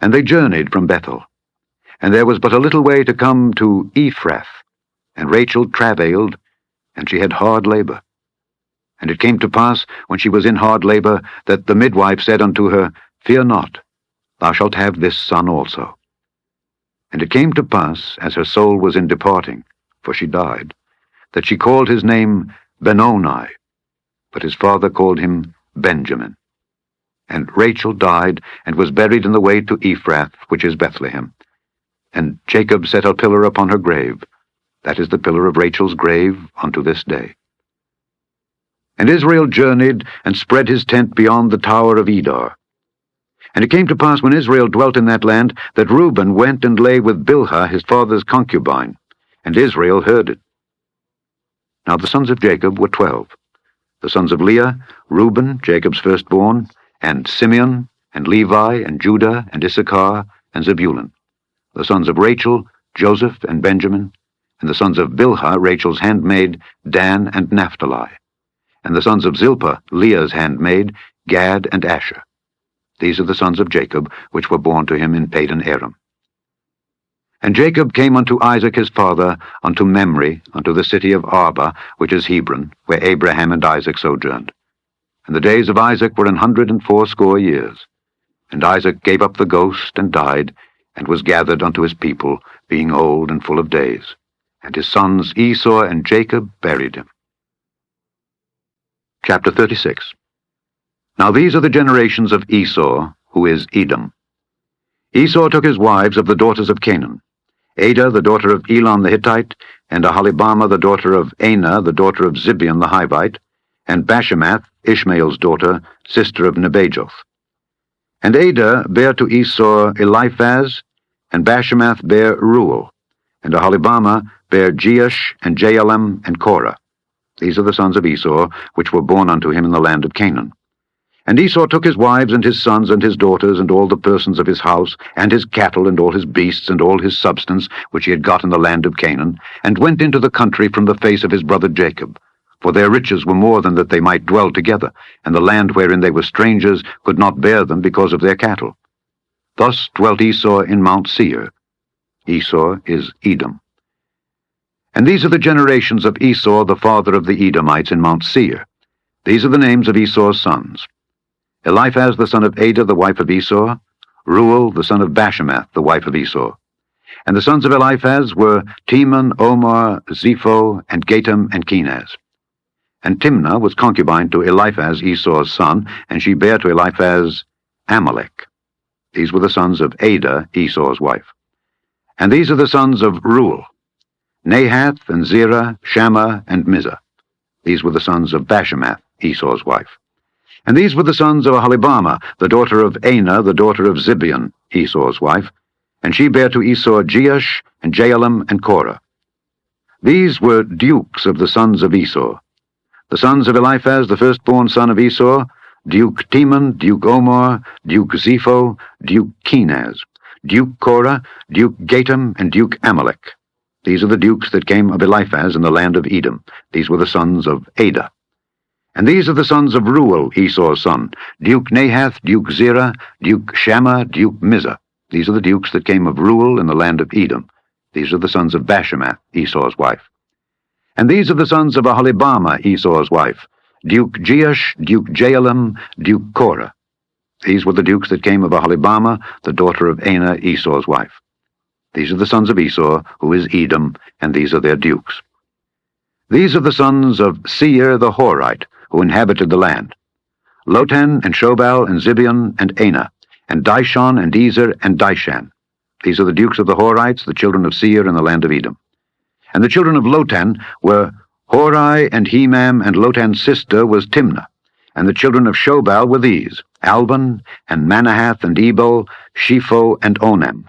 And they journeyed from Bethel. And there was but a little way to come to Ephrath. And Rachel travailed, and she had hard labor. And it came to pass, when she was in hard labor, that the midwife said unto her, Fear not, thou shalt have this son also. And it came to pass, as her soul was in departing, for she died, that she called his name Benoni, but his father called him Benjamin. And Rachel died, and was buried in the way to Ephrath, which is Bethlehem. And Jacob set a pillar upon her grave. That is the pillar of Rachel's grave unto this day. And Israel journeyed, and spread his tent beyond the tower of Edar. And it came to pass, when Israel dwelt in that land, that Reuben went and lay with Bilhah his father's concubine, and Israel heard it. Now the sons of Jacob were 12. The sons of Leah, Reuben, Jacob's firstborn, and Simeon, and Levi, and Judah, and Issachar, and Zebulun. The sons of Rachel, Joseph, and Benjamin. And the sons of Bilhah, Rachel's handmaid, Dan and Naphtali. And the sons of Zilpah, Leah's handmaid, Gad and Asher. These are the sons of Jacob, which were born to him in Padan Aram. And Jacob came unto Isaac his father, unto Mamre, unto the city of Arba, which is Hebron, where Abraham and Isaac sojourned. And the days of Isaac were 180 years. And Isaac gave up the ghost, and died, and was gathered unto his people, being old and full of days. And his sons Esau and Jacob buried him. Chapter 36. Now these are the generations of Esau, who is Edom. Esau took his wives of the daughters of Canaan, Adah the daughter of Elon the Hittite, and Aholibamah the daughter of Anah the daughter of Zibeon the Hivite, and Bashemath, Ishmael's daughter, sister of Nebajoth. And Adah bare to Esau Eliphaz, and Bashemath bare Reuel, and Aholibamah bare Jeush, and Jaalam, and Korah. These are the sons of Esau, which were born unto him in the land of Canaan. And Esau took his wives and his sons and his daughters and all the persons of his house, and his cattle and all his beasts and all his substance, which he had got in the land of Canaan, and went into the country from the face of his brother Jacob. For their riches were more than that they might dwell together, and the land wherein they were strangers could not bear them because of their cattle. Thus dwelt Esau in Mount Seir. Esau is Edom. And these are the generations of Esau, the father of the Edomites, in Mount Seir. These are the names of Esau's sons: Eliphaz the son of Adah, the wife of Esau; Reuel the son of Bashemath, the wife of Esau. And the sons of Eliphaz were Teman, Omar, Zepho, and Gatam, and Kenaz. And Timnah was concubine to Eliphaz, Esau's son, and she bare to Eliphaz Amalek. These were the sons of Adah, Esau's wife. And these are the sons of Reuel: Nahath, and Zerah, Shammah, and Mizah. These were the sons of Bashemath, Esau's wife. And these were the sons of Aholibamah, the daughter of Anah, the daughter of Zibeon, Esau's wife. And she bare to Esau Jeush, and Jaalam, and Korah. These were dukes of the sons of Esau. The sons of Eliphaz, the firstborn son of Esau: Duke Teman, Duke Omar, Duke Zepho, Duke Kenaz, Duke Korah, Duke Gatam, and Duke Amalek. These are the dukes that came of Eliphaz in the land of Edom. These were the sons of Adah. And these are the sons of Reuel, Esau's son: Duke Nahath, Duke Zerah, Duke Shammah, Duke Mizah. These are the dukes that came of Reuel in the land of Edom. These are the sons of Bashemath, Esau's wife. And these are the sons of Aholibamah, Esau's wife: Duke Jeush, Duke Jaalam, Duke Korah. These were the dukes that came of Aholibamah, the daughter of Anah, Esau's wife. These are the sons of Esau, who is Edom, and these are their dukes. These are the sons of Seir the Horite, who inhabited the land: Lotan, and Shobal, and Zibeon, and Anah, and Dishon, and Ezer, and Dishan. These are the dukes of the Horites, the children of Seir in the land of Edom. And the children of Lotan were Hori, and Hemam, and Lotan's sister was Timnah. And the children of Shobal were these: Alban, and Manahath, and Ebal, Shepho, and Onam.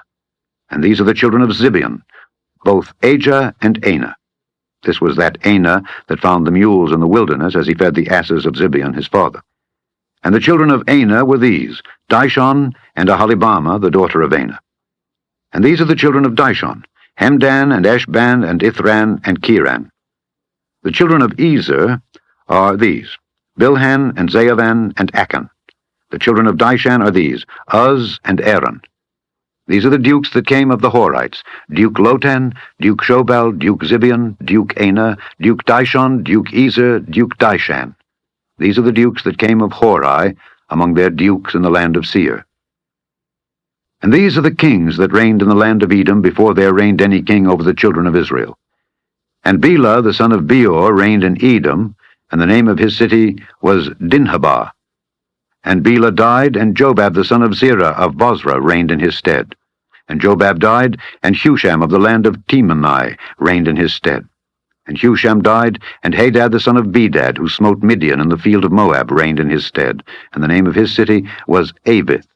And these are the children of Zibeon, both Ajah and Anah. This was that Anah that found the mules in the wilderness as he fed the asses of Zibeon his father. And the children of Anah were these: Dishon, and Aholibamah, the daughter of Anah. And these are the children of Dishon: Hemdan, and Eshban, and Ithran, and Kiran. The children of Ezer are these: Bilhan, and Zaavan, and Achan. The children of Dishan are these: Uz, and Aaron. These are the dukes that came of the Horites: Duke Lotan, Duke Shobal, Duke Zibeon, Duke Anah, Duke Dishon, Duke Ezer, Duke Dishan. These are the dukes that came of Hori, among their dukes in the land of Seir. And these are the kings that reigned in the land of Edom before there reigned any king over the children of Israel. And Bela the son of Beor reigned in Edom, and the name of his city was Dinhabah. And Bela died, and Jobab the son of Zerah of Bozrah reigned in his stead. And Jobab died, and Husham of the land of Temani reigned in his stead. And Husham died, and Hadad the son of Bedad, who smote Midian in the field of Moab, reigned in his stead. And the name of his city was Avith.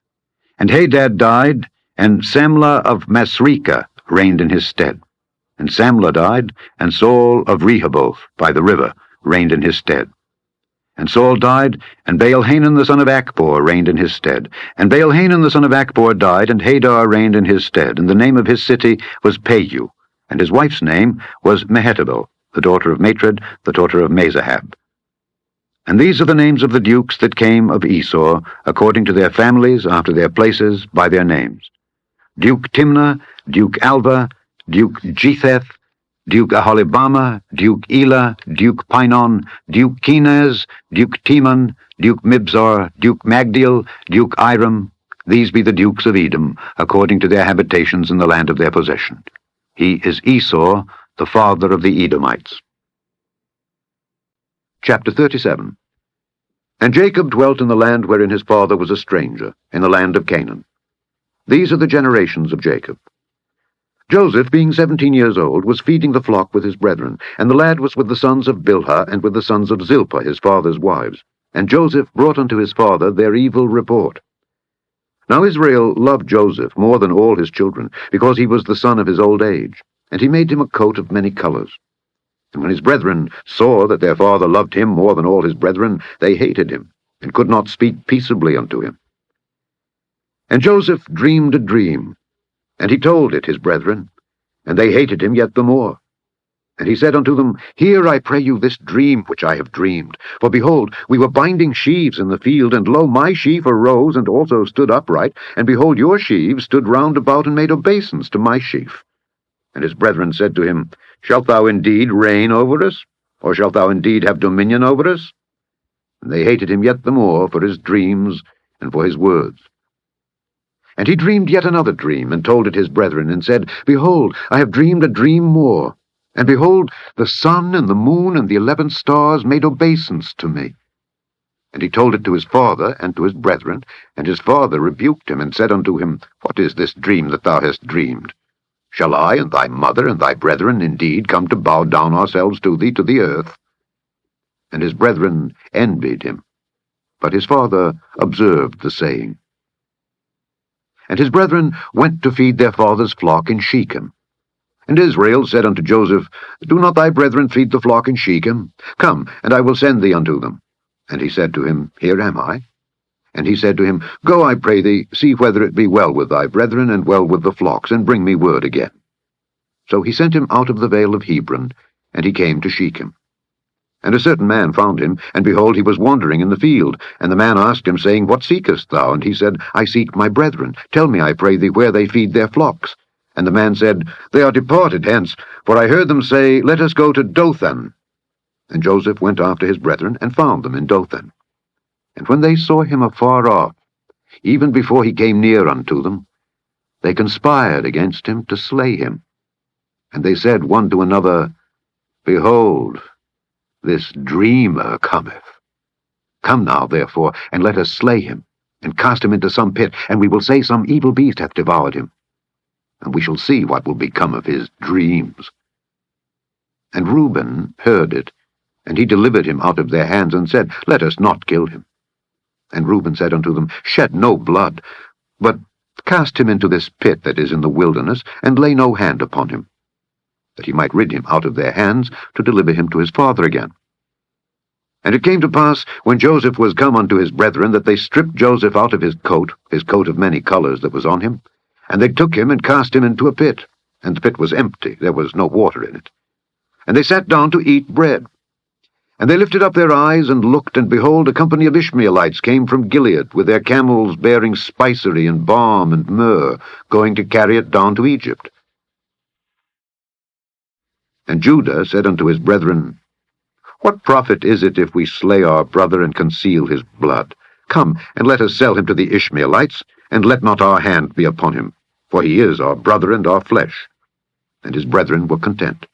And Hadad died, and Samlah of Masrekah reigned in his stead. And Samlah died, and Saul of Rehoboth by the river reigned in his stead. And Saul died, and Baal-Hanan the son of Achbor reigned in his stead. And Baal-Hanan the son of Achbor died, and Hadar reigned in his stead. And the name of his city was Payu, and his wife's name was Mehetabel, the daughter of Matred, the daughter of Mezahab. And these are the names of the dukes that came of Esau, according to their families, after their places, by their names: Duke Timnah, Duke Alva, Duke Jetheth, Duke Aholibama, Duke Elah, Duke Pinon, Duke Kenaz, Duke Teman, Duke Mibzar, Duke Magdiel, Duke Iram. These be the dukes of Edom, according to their habitations in the land of their possession. He is Esau, the father of the Edomites. Chapter 37. And Jacob dwelt in the land wherein his father was a stranger, in the land of Canaan. These are the generations of Jacob. Joseph, being 17 years old, was feeding the flock with his brethren, and the lad was with the sons of Bilhah and with the sons of Zilpah, his father's wives. And Joseph brought unto his father their evil report. Now Israel loved Joseph more than all his children, because he was the son of his old age, and he made him a coat of many colors. And when his brethren saw that their father loved him more than all his brethren, they hated him, and could not speak peaceably unto him. And Joseph dreamed a dream, and he told it his brethren, and they hated him yet the more. And he said unto them, Hear, I pray you, this dream which I have dreamed. For behold, we were binding sheaves in the field, and lo, my sheaf arose, and also stood upright, and behold, your sheaves stood round about, and made obeisance to my sheaf. And his brethren said to him, Shalt thou indeed reign over us? Or shalt thou indeed have dominion over us? And they hated him yet the more for his dreams and for his words. And he dreamed yet another dream, and told it his brethren, and said, Behold, I have dreamed a dream more. And behold, the sun and the moon and the 11 stars made obeisance to me. And he told it to his father and to his brethren, and his father rebuked him, and said unto him, What is this dream that thou hast dreamed? Shall I and thy mother and thy brethren indeed come to bow down ourselves to thee to the earth? And his brethren envied him, but his father observed the saying. And his brethren went to feed their father's flock in Shechem. And Israel said unto Joseph, Do not thy brethren feed the flock in Shechem? Come, and I will send thee unto them. And he said to him, Here am I. And he said to him, Go, I pray thee, see whether it be well with thy brethren, and well with the flocks, and bring me word again. So he sent him out of the vale of Hebron, and he came to Shechem. And a certain man found him, and behold, he was wandering in the field. And the man asked him, saying, What seekest thou? And he said, I seek my brethren. Tell me, I pray thee, where they feed their flocks. And the man said, They are departed hence, for I heard them say, Let us go to Dothan. And Joseph went after his brethren, and found them in Dothan. And when they saw him afar off, even before he came near unto them, they conspired against him to slay him. And they said one to another, Behold, this dreamer cometh. Come now, therefore, and let us slay him, and cast him into some pit, and we will say some evil beast hath devoured him. And we shall see what will become of his dreams. And Reuben heard it, and he delivered him out of their hands, and said, Let us not kill him. And Reuben said unto them, Shed no blood, but cast him into this pit that is in the wilderness, and lay no hand upon him, that he might rid him out of their hands, to deliver him to his father again. And it came to pass, when Joseph was come unto his brethren, that they stripped Joseph out of his coat of many colors that was on him, and they took him and cast him into a pit, and the pit was empty, there was no water in it. And they sat down to eat bread. And they lifted up their eyes and looked, and behold, a company of Ishmaelites came from Gilead, with their camels bearing spicery and balm and myrrh, going to carry it down to Egypt. And Judah said unto his brethren, What profit is it if we slay our brother and conceal his blood? Come, and let us sell him to the Ishmaelites, and let not our hand be upon him, for he is our brother and our flesh. And his brethren were content.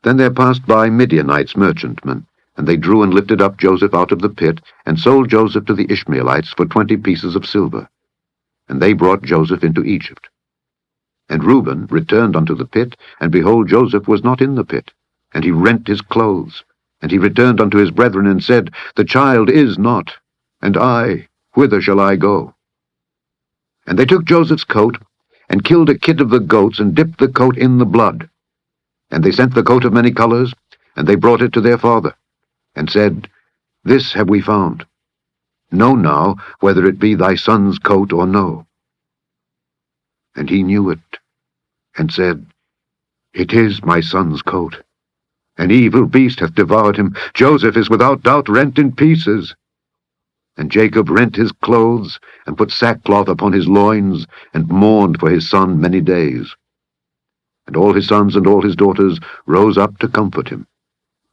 Then there passed by Midianites merchantmen, And they drew and lifted up Joseph out of the pit, and sold Joseph to the Ishmaelites for 20 pieces of silver. And they brought Joseph into Egypt. And Reuben returned unto the pit, and behold, Joseph was not in the pit. And he rent his clothes. And he returned unto his brethren, and said, The child is not, and I, whither shall I go? And they took Joseph's coat, and killed a kid of the goats, and dipped the coat in the blood. And they sent the coat of many colors, and they brought it to their father, and said, This have we found. Know now whether it be thy son's coat or no. And he knew it, and said, It is my son's coat. An evil beast hath devoured him. Joseph is without doubt rent in pieces. And Jacob rent his clothes, and put sackcloth upon his loins, and mourned for his son many days. And all his sons and all his daughters rose up to comfort him.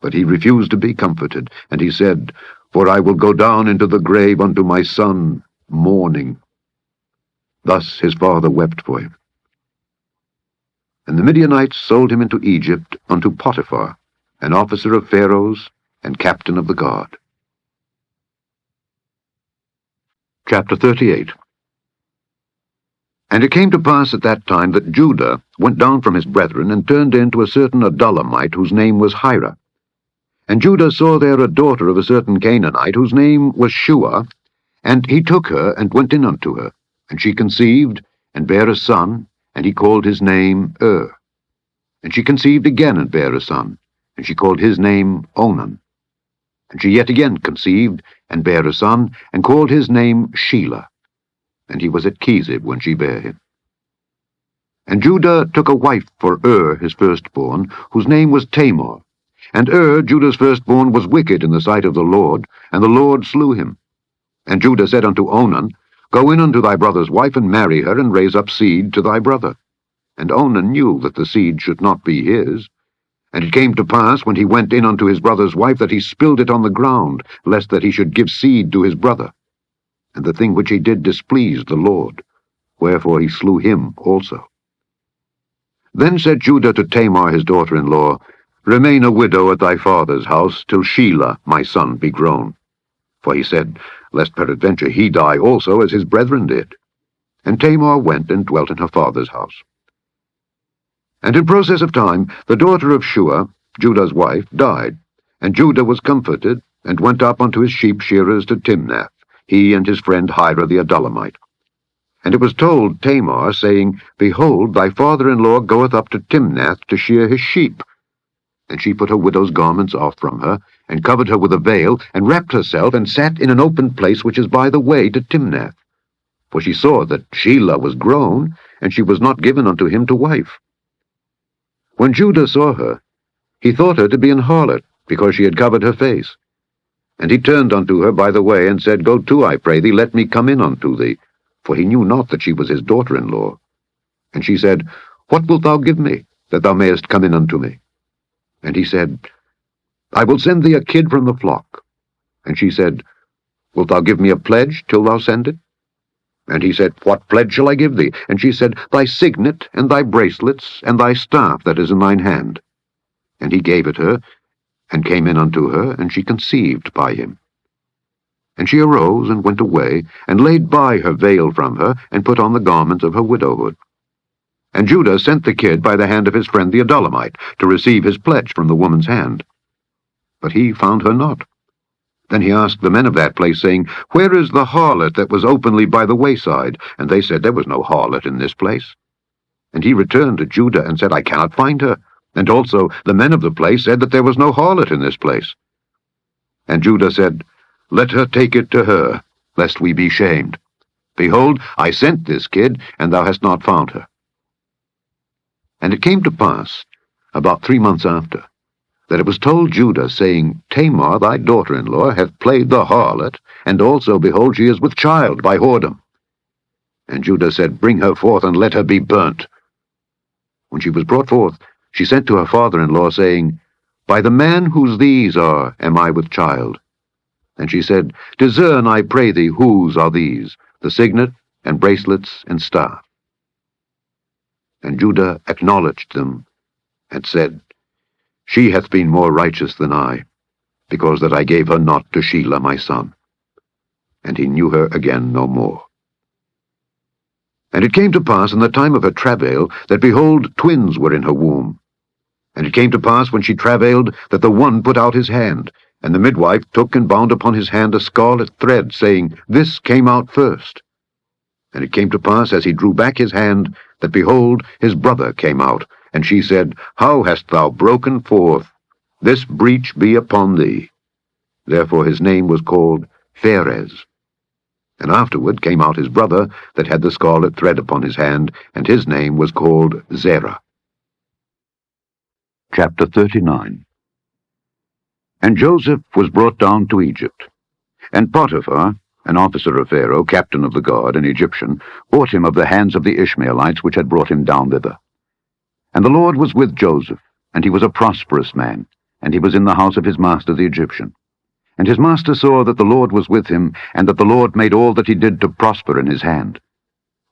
But he refused to be comforted, and he said, For I will go down into the grave unto my son, mourning. Thus his father wept for him. And the Midianites sold him into Egypt unto Potiphar, an officer of Pharaoh's, and captain of the guard. Chapter 38. And it came to pass at that time that Judah went down from his brethren, and turned in to a certain Adulamite, whose name was Hira. And Judah saw there a daughter of a certain Canaanite, whose name was Shua, and he took her, and went in unto her. And she conceived, and bare a son, and he called his name And she conceived again, and bare a son, and she called his name Onan. And she yet again conceived, and bare a son, and called his name Shelah. And he was at Chezib when she bare him. And Judah took a wife for his firstborn, whose name was Tamar. And Judah's firstborn, was wicked in the sight of the Lord, and the Lord slew him. And Judah said unto Onan, Go in unto thy brother's wife, and marry her, and raise up seed to thy brother. And Onan knew that the seed should not be his. And it came to pass, when he went in unto his brother's wife, that he spilled it on the ground, lest that he should give seed to his brother. And the thing which he did displeased the Lord, wherefore he slew him also. Then said Judah to Tamar his daughter-in-law, Remain a widow at thy father's house, till Shelah my son be grown. For he said, Lest peradventure he die also, as his brethren did. And Tamar went and dwelt in her father's house. And in process of time, the daughter of Shua, Judah's wife, died. And Judah was comforted, and went up unto his sheep shearers to Timnath, he and his friend Hira the Adulamite. And it was told Tamar, saying, Behold, thy father-in-law goeth up to Timnath to shear his sheep. And she put her widow's garments off from her, and covered her with a veil, and wrapped herself, and sat in an open place which is by the way to Timnath. For she saw that Shelah was grown, and she was not given unto him to wife. When Judah saw her, he thought her to be an harlot, because she had covered her face. And he turned unto her by the way, and said, Go to, I pray thee, let me come in unto thee. For he knew not that she was his daughter-in-law. And she said, What wilt thou give me, that thou mayest come in unto me? And he said, I will send thee a kid from the flock. And she said, Wilt thou give me a pledge till thou send it? And he said, What pledge shall I give thee? And she said, Thy signet, and thy bracelets, and thy staff that is in thine hand. And he gave it her, and came in unto her, and she conceived by him. And she arose, and went away, and laid by her veil from her, and put on the garments of her widowhood. And Judah sent the kid by the hand of his friend the Adulamite, to receive his pledge from the woman's hand. But he found her not. Then he asked the men of that place, saying, Where is the harlot that was openly by the wayside? And they said, There was no harlot in this place. And he returned to Judah, and said, I cannot find her. And also the men of the place said that there was no harlot in this place. And Judah said, Let her take it to her, lest we be shamed. Behold, I sent this kid, and thou hast not found her. And it came to pass, about 3 months after, that it was told Judah, saying, Tamar thy daughter-in-law hath played the harlot, and also, behold, she is with child by whoredom. And Judah said, Bring her forth, and let her be burnt. When she was brought forth, she sent to her father-in-law, saying, By the man whose these are am I with child. And she said, Discern, I pray thee, whose are these, the signet, and bracelets, and staff. And Judah acknowledged them, and said, She hath been more righteous than I, because that I gave her not to Shelah my son. And he knew her again no more. And it came to pass in the time of her travail, that, behold, twins were in her womb. And it came to pass, when she travailed, that the one put out his hand, and the midwife took and bound upon his hand a scarlet thread, saying, This came out first. And it came to pass, as he drew back his hand, that, behold, his brother came out. And she said, How hast thou broken forth? This breach be upon thee. Therefore his name was called Pharez. And afterward came out his brother that had the scarlet thread upon his hand, and his name was called Zerah. Chapter 39. And Joseph was brought down to Egypt. And Potiphar, an officer of Pharaoh, captain of the guard, an Egyptian, bought him of the hands of the Ishmaelites which had brought him down thither. And the Lord was with Joseph, and he was a prosperous man, and he was in the house of his master the Egyptian. And his master saw that the Lord was with him, and that the Lord made all that he did to prosper in his hand.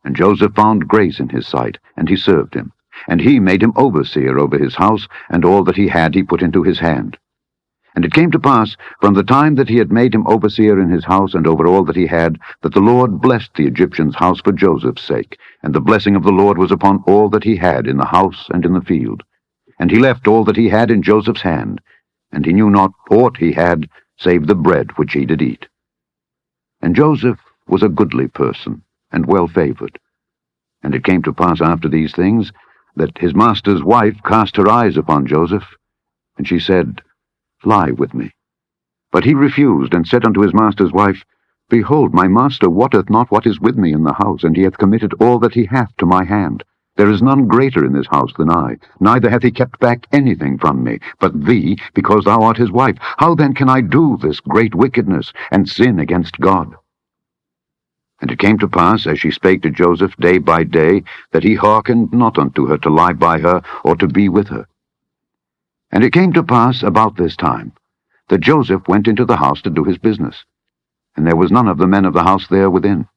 And Joseph found grace in his sight, and he served him. And he made him overseer over his house, and all that he had he put into his hand. And it came to pass, from the time that he had made him overseer in his house, and over all that he had, that the Lord blessed the Egyptian's house for Joseph's sake. And the blessing of the Lord was upon all that he had in the house and in the field. And he left all that he had in Joseph's hand, and he knew not aught he had, save the bread which he did eat. And Joseph was a goodly person, and well-favored. And it came to pass after these things, that his master's wife cast her eyes upon Joseph, and she said, Lie with me. But he refused, and said unto his master's wife, Behold, my master wotteth not what is with me in the house, and he hath committed all that he hath to my hand. There is none greater in this house than I, neither hath he kept back anything from me, but thee, because thou art his wife. How then can I do this great wickedness, and sin against God? And it came to pass, as she spake to Joseph day by day, that he hearkened not unto her to lie by her, or to be with her. And it came to pass about this time, that Joseph went into the house to do his business, and there was none of the men of the house there within.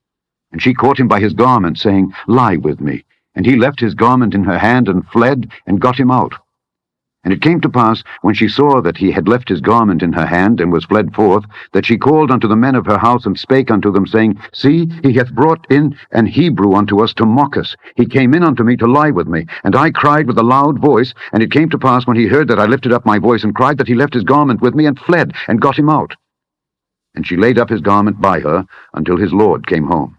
And she caught him by his garment, saying, Lie with me. And he left his garment in her hand, and fled, and got him out. And it came to pass, when she saw that he had left his garment in her hand, and was fled forth, that she called unto the men of her house, and spake unto them, saying, See, he hath brought in an Hebrew unto us to mock us. He came in unto me to lie with me. And I cried with a loud voice. And it came to pass, when he heard that I lifted up my voice, and cried, that he left his garment with me, and fled, and got him out. And she laid up his garment by her, until his lord came home.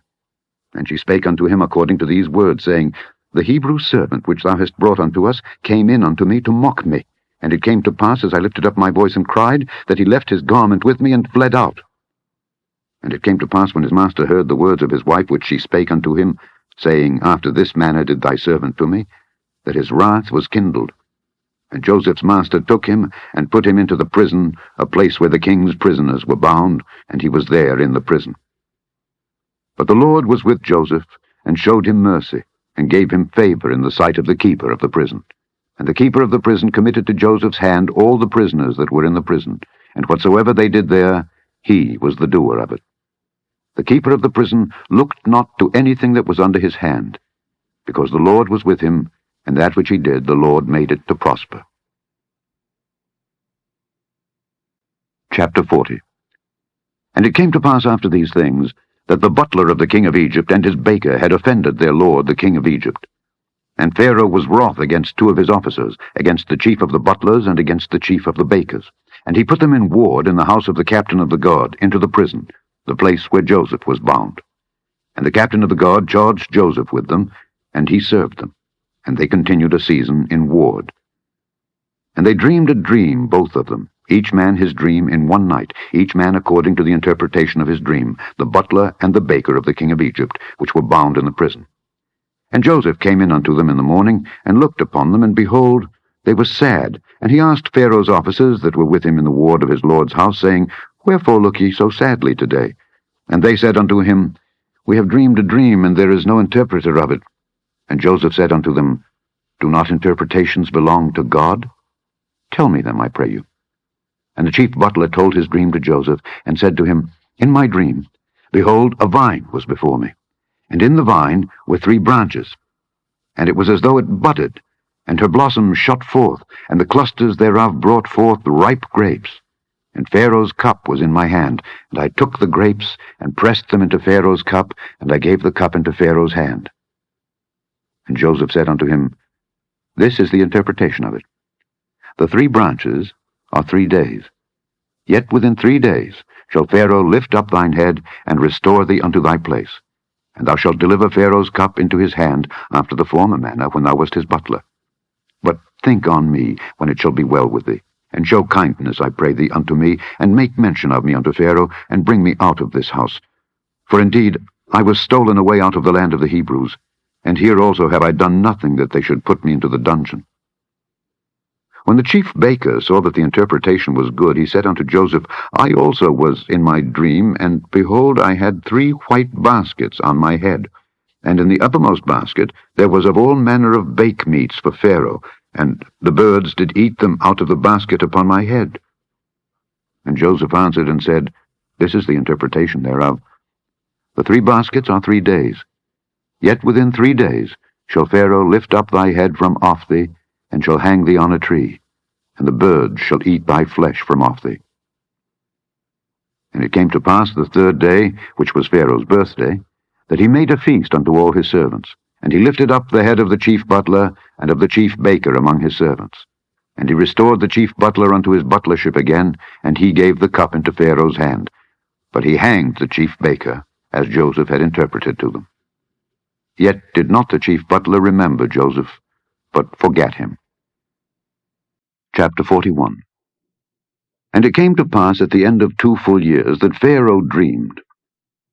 And she spake unto him according to these words, saying, The Hebrew servant which thou hast brought unto us came in unto me to mock me. And it came to pass, as I lifted up my voice and cried, that he left his garment with me, and fled out. And it came to pass, when his master heard the words of his wife which she spake unto him, saying, After this manner did thy servant to me, that his wrath was kindled. And Joseph's master took him, and put him into the prison, a place where the king's prisoners were bound, and he was there in the prison. But the Lord was with Joseph, and showed him mercy, and gave him favor in the sight of the keeper of the prison. And the keeper of the prison committed to Joseph's hand all the prisoners that were in the prison, and whatsoever they did there, he was the doer of it. The keeper of the prison looked not to anything that was under his hand, because the Lord was with him, and that which he did the Lord made it to prosper. Chapter 40. And it came to pass after these things, that the butler of the king of Egypt and his baker had offended their lord the king of Egypt. And Pharaoh was wroth against two of his officers, against the chief of the butlers and against the chief of the bakers. And he put them in ward in the house of the captain of the guard, into the prison, the place where Joseph was bound. And the captain of the guard charged Joseph with them, and he served them. And they continued a season in ward. And they dreamed a dream, both of them, each man his dream in one night, each man according to the interpretation of his dream, the butler and the baker of the king of Egypt, which were bound in the prison. And Joseph came in unto them in the morning, and looked upon them, and behold, they were sad. And he asked Pharaoh's officers that were with him in the ward of his lord's house, saying, Wherefore look ye so sadly today? And they said unto him, We have dreamed a dream, and there is no interpreter of it. And Joseph said unto them, Do not interpretations belong to God? Tell me them, I pray you. And the chief butler told his dream to Joseph, and said to him, In my dream, behold, a vine was before me, and in the vine were 3 branches. And it was as though it budded, and her blossoms shot forth, and the clusters thereof brought forth ripe grapes. And Pharaoh's cup was in my hand, and I took the grapes, and pressed them into Pharaoh's cup, and I gave the cup into Pharaoh's hand. And Joseph said unto him, This is the interpretation of it. The 3 branches are 3 days. Yet within 3 days shall Pharaoh lift up thine head, and restore thee unto thy place. And thou shalt deliver Pharaoh's cup into his hand, after the former manner, when thou wast his butler. But think on me, when it shall be well with thee, and show kindness, I pray thee, unto me, and make mention of me unto Pharaoh, and bring me out of this house. For indeed I was stolen away out of the land of the Hebrews, and here also have I done nothing that they should put me into the dungeon. When the chief baker saw that the interpretation was good, he said unto Joseph, I also was in my dream, and behold, I had 3 white baskets on my head, and in the uppermost basket there was of all manner of bake meats for Pharaoh, and the birds did eat them out of the basket upon my head. And Joseph answered and said, This is the interpretation thereof. The 3 baskets are 3 days. Yet within 3 days shall Pharaoh lift up thy head from off thee, and shall hang thee on a tree, and the birds shall eat thy flesh from off thee. And it came to pass the 3rd day, which was Pharaoh's birthday, that he made a feast unto all his servants. And he lifted up the head of the chief butler and of the chief baker among his servants. And he restored the chief butler unto his butlership again, and he gave the cup into Pharaoh's hand. But he hanged the chief baker, as Joseph had interpreted to them. Yet did not the chief butler remember Joseph, but forgat him. Chapter 41. And it came to pass at the end of 2 full years that Pharaoh dreamed.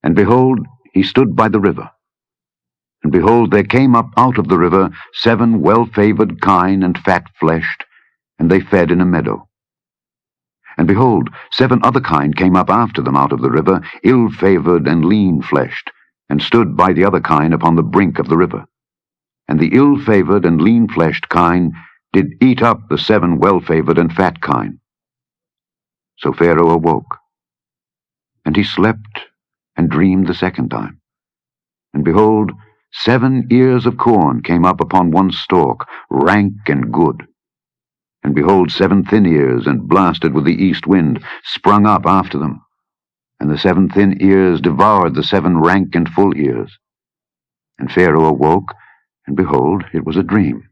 And behold, he stood by the river. And behold, there came up out of the river 7 well-favored kine and fat-fleshed, and they fed in a meadow. And behold, 7 other kine came up after them out of the river, ill-favored and lean-fleshed, and stood by the other kine upon the brink of the river. And the ill-favored and lean-fleshed kine did eat up the 7 well-favored and fat kine. So Pharaoh awoke, and he slept and dreamed the 2nd time. And behold, 7 ears of corn came up upon one stalk, rank and good. And behold, 7 thin ears, and blasted with the east wind, sprung up after them. And the 7 thin ears devoured the 7 rank and full ears. And Pharaoh awoke, and behold, it was a dream.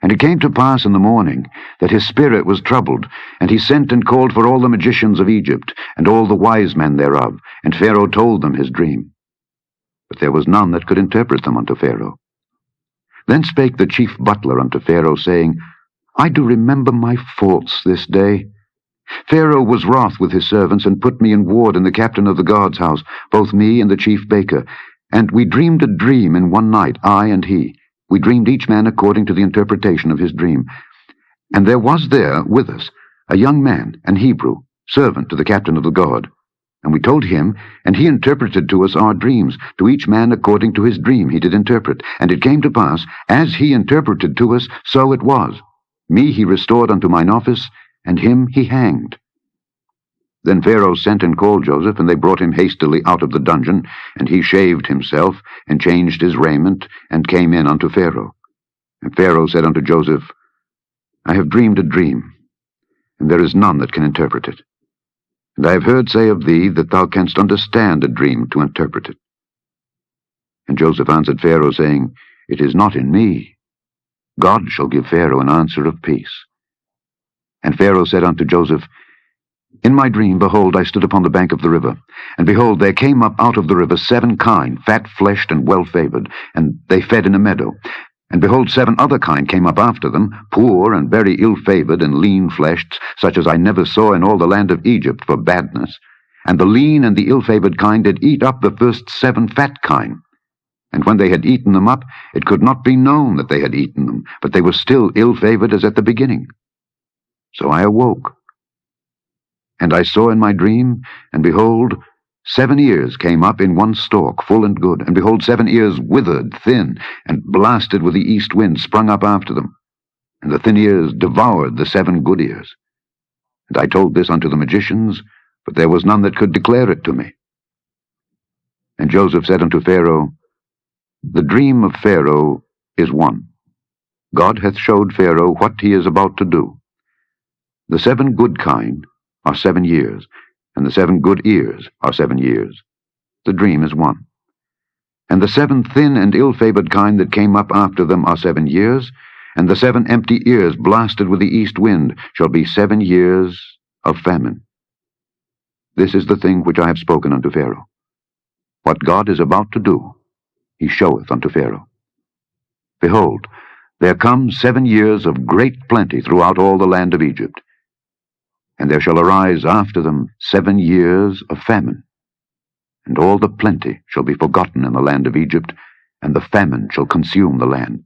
And it came to pass in the morning that his spirit was troubled, and he sent and called for all the magicians of Egypt, and all the wise men thereof, and Pharaoh told them his dream. But there was none that could interpret them unto Pharaoh. Then spake the chief butler unto Pharaoh, saying, I do remember my faults this day. Pharaoh was wroth with his servants, and put me in ward in the captain of the guard's house, both me and the chief baker. And we dreamed a dream in one night, I and he. We dreamed each man according to the interpretation of his dream. And there was there with us a young man, an Hebrew, servant to the captain of the guard. And we told him, and he interpreted to us our dreams. To each man according to his dream he did interpret. And it came to pass, as he interpreted to us, so it was. Me he restored unto mine office, and him he hanged. Then Pharaoh sent and called Joseph, and they brought him hastily out of the dungeon, and he shaved himself, and changed his raiment, and came in unto Pharaoh. And Pharaoh said unto Joseph, I have dreamed a dream, and there is none that can interpret it. And I have heard say of thee that thou canst understand a dream to interpret it. And Joseph answered Pharaoh, saying, It is not in me. God shall give Pharaoh an answer of peace. And Pharaoh said unto Joseph, In my dream, behold, I stood upon the bank of the river, and behold, there came up out of the river 7 kine, fat-fleshed and well-favored, and they fed in a meadow. And behold, 7 other kine came up after them, poor and very ill-favored and lean-fleshed, such as I never saw in all the land of Egypt for badness. And the lean and the ill-favored kine did eat up the first 7 fat kine. And when they had eaten them up, it could not be known that they had eaten them, but they were still ill-favored as at the beginning. So I awoke. And I saw in my dream, and behold, 7 ears came up in one stalk, full and good, and behold, 7 ears withered, thin, and blasted with the east wind, sprung up after them. And the thin ears devoured the 7 good ears. And I told this unto the magicians, but there was none that could declare it to me. And Joseph said unto Pharaoh, The dream of Pharaoh is one. God hath showed Pharaoh what he is about to do. The 7 good kine are 7 years, and the 7 good ears are 7 years. The dream is one. And the 7 thin and ill-favored kind that came up after them are 7 years, and the 7 empty ears blasted with the east wind shall be 7 years of famine. This is the thing which I have spoken unto Pharaoh. What God is about to do, he showeth unto Pharaoh. Behold, there come 7 years of great plenty throughout all the land of Egypt, and there shall arise after them 7 years of famine. And all the plenty shall be forgotten in the land of Egypt, and the famine shall consume the land.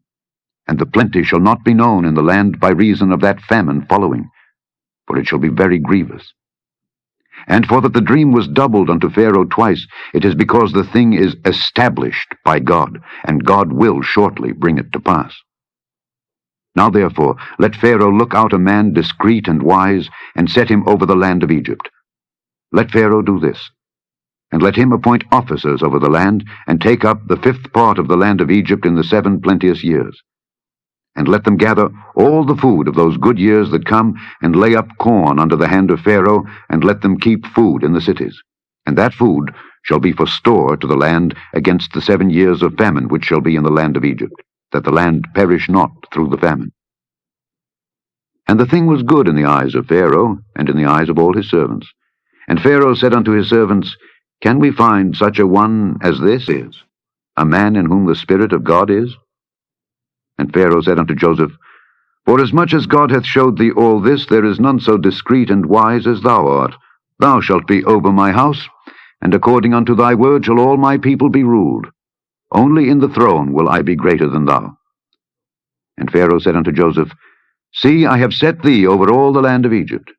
And the plenty shall not be known in the land by reason of that famine following, for it shall be very grievous. And for that the dream was doubled unto Pharaoh twice, it is because the thing is established by God, and God will shortly bring it to pass. Now therefore let Pharaoh look out a man discreet and wise, and set him over the land of Egypt. Let Pharaoh do this, and let him appoint officers over the land, and take up the 5th part of the land of Egypt in the 7 plenteous years. And let them gather all the food of those good years that come, and lay up corn under the hand of Pharaoh, and let them keep food in the cities. And that food shall be for store to the land against the 7 years of famine which shall be in the land of Egypt, that the land perish not through the famine. And the thing was good in the eyes of Pharaoh, and in the eyes of all his servants. And Pharaoh said unto his servants, Can we find such a one as this is, a man in whom the Spirit of God is? And Pharaoh said unto Joseph, Forasmuch as God hath showed thee all this, there is none so discreet and wise as thou art. Thou shalt be over my house, and according unto thy word shall all my people be ruled. Only in the throne will I be greater than thou. And Pharaoh said unto Joseph, See, I have set thee over all the land of Egypt.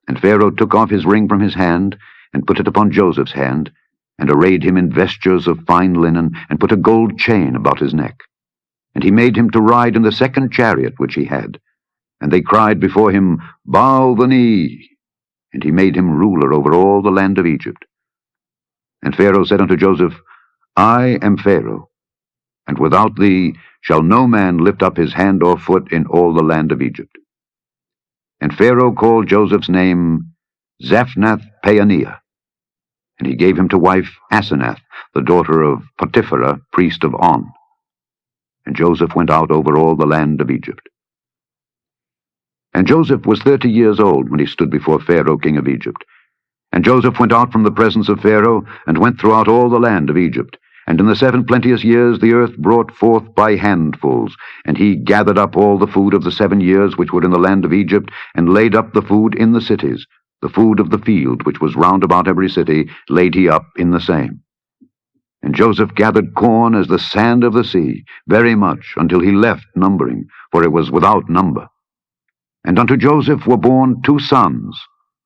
And Pharaoh took off his ring from his hand, and put it upon Joseph's hand, and arrayed him in vestures of fine linen, and put a gold chain about his neck. And he made him to ride in the 2nd chariot which he had. And they cried before him, Bow the knee. And he made him ruler over all the land of Egypt. And Pharaoh said unto Joseph, I am Pharaoh, and without thee shall no man lift up his hand or foot in all the land of Egypt. And Pharaoh called Joseph's name Zaphnath-Paaneah, and he gave him to wife Asenath, the daughter of Potiphera, priest of On. And Joseph went out over all the land of Egypt. And Joseph was 30 years old when he stood before Pharaoh king of Egypt. And Joseph went out from the presence of Pharaoh, and went throughout all the land of Egypt. And in the 7 plenteous years the earth brought forth by handfuls. And he gathered up all the food of the 7 years which were in the land of Egypt, and laid up the food in the cities. The food of the field which was round about every city laid he up in the same. And Joseph gathered corn as the sand of the sea, very much, until he left numbering, for it was without number. And unto Joseph were born 2 sons,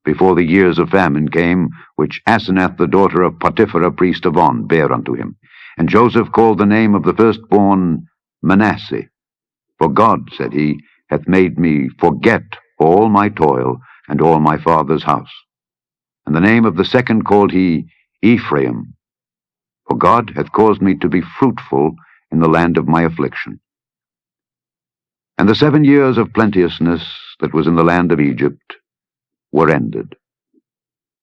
before the years of famine came, which Asenath the daughter of Potiphera priest of On bare unto him. And Joseph called the name of the firstborn Manasseh. For God, said he, hath made me forget all my toil, and all my father's house. And the name of the second called he Ephraim. For God hath caused me to be fruitful in the land of my affliction. And the 7 years of plenteousness that was in the land of Egypt were ended.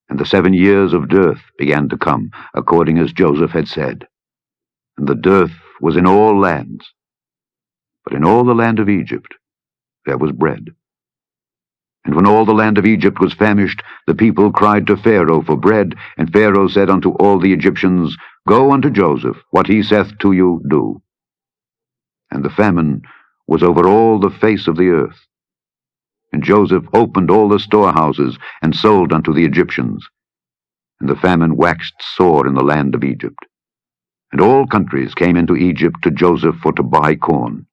And the 7 years of dearth began to come, according as Joseph had said. And the dearth was in all lands. But in all the land of Egypt there was bread. And when all the land of Egypt was famished, the people cried to Pharaoh for bread. And Pharaoh said unto all the Egyptians, Go unto Joseph, what he saith to you, do. And the famine was over all the face of the earth. And Joseph opened all the storehouses, and sold unto the Egyptians. And the famine waxed sore in the land of Egypt. And all countries came into Egypt to Joseph for to buy corn,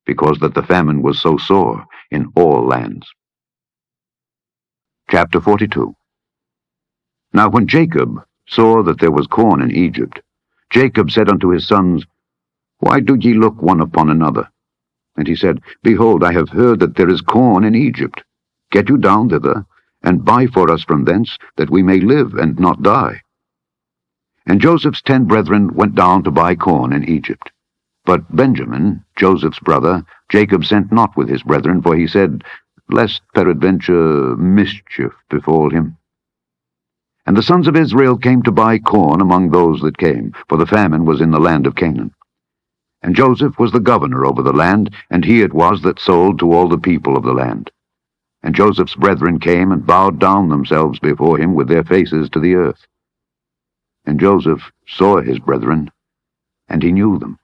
because that the famine was so sore in all lands. Chapter 42. Now when Jacob saw that there was corn in Egypt, Jacob said unto his sons, Why do ye look one upon another? And he said, Behold, I have heard that there is corn in Egypt. Get you down thither, and buy for us from thence, that we may live and not die. And Joseph's 10 brethren went down to buy corn in Egypt. But Benjamin, Joseph's brother, Jacob sent not with his brethren, for he said, Lest peradventure mischief befall him. And the sons of Israel came to buy corn among those that came, for the famine was in the land of Canaan. And Joseph was the governor over the land, and he it was that sold to all the people of the land. And Joseph's brethren came and bowed down themselves before him with their faces to the earth. And Joseph saw his brethren, and he knew them,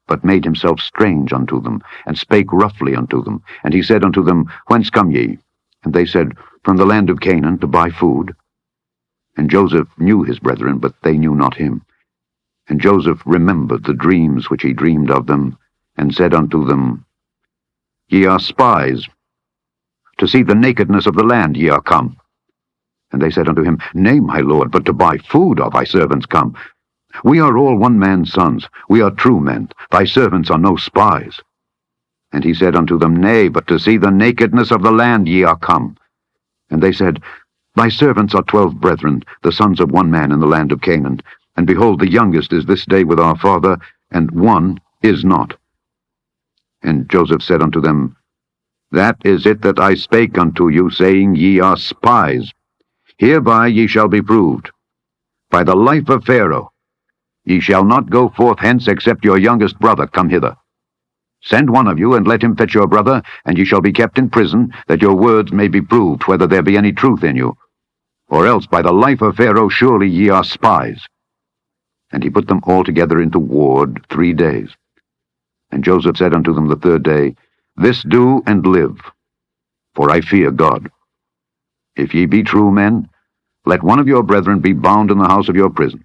but made himself strange unto them, and spake roughly unto them. And he said unto them, Whence come ye? And they said, From the land of Canaan, to buy food. And Joseph knew his brethren, but they knew not him. And Joseph remembered the dreams which he dreamed of them, and said unto them, Ye are spies. To see the nakedness of the land ye are come. And they said unto him, Nay, my lord, but to buy food are thy servants come. We are all one man's sons, we are true men, thy servants are no spies. And he said unto them, Nay, but to see the nakedness of the land ye are come. And they said, Thy servants are 12 brethren, the sons of one man in the land of Canaan. And behold, the youngest is this day with our father, and one is not. And Joseph said unto them, That is it that I spake unto you, saying, Ye are spies. Hereby ye shall be proved. By the life of Pharaoh, ye shall not go forth hence, except your youngest brother come hither. Send one of you, and let him fetch your brother, and ye shall be kept in prison, that your words may be proved, whether there be any truth in you. Or else by the life of Pharaoh surely ye are spies. And he put them all together into ward 3 days. And Joseph said unto them the 3rd day, This do and live, for I fear God. If ye be true men, let one of your brethren be bound in the house of your prison.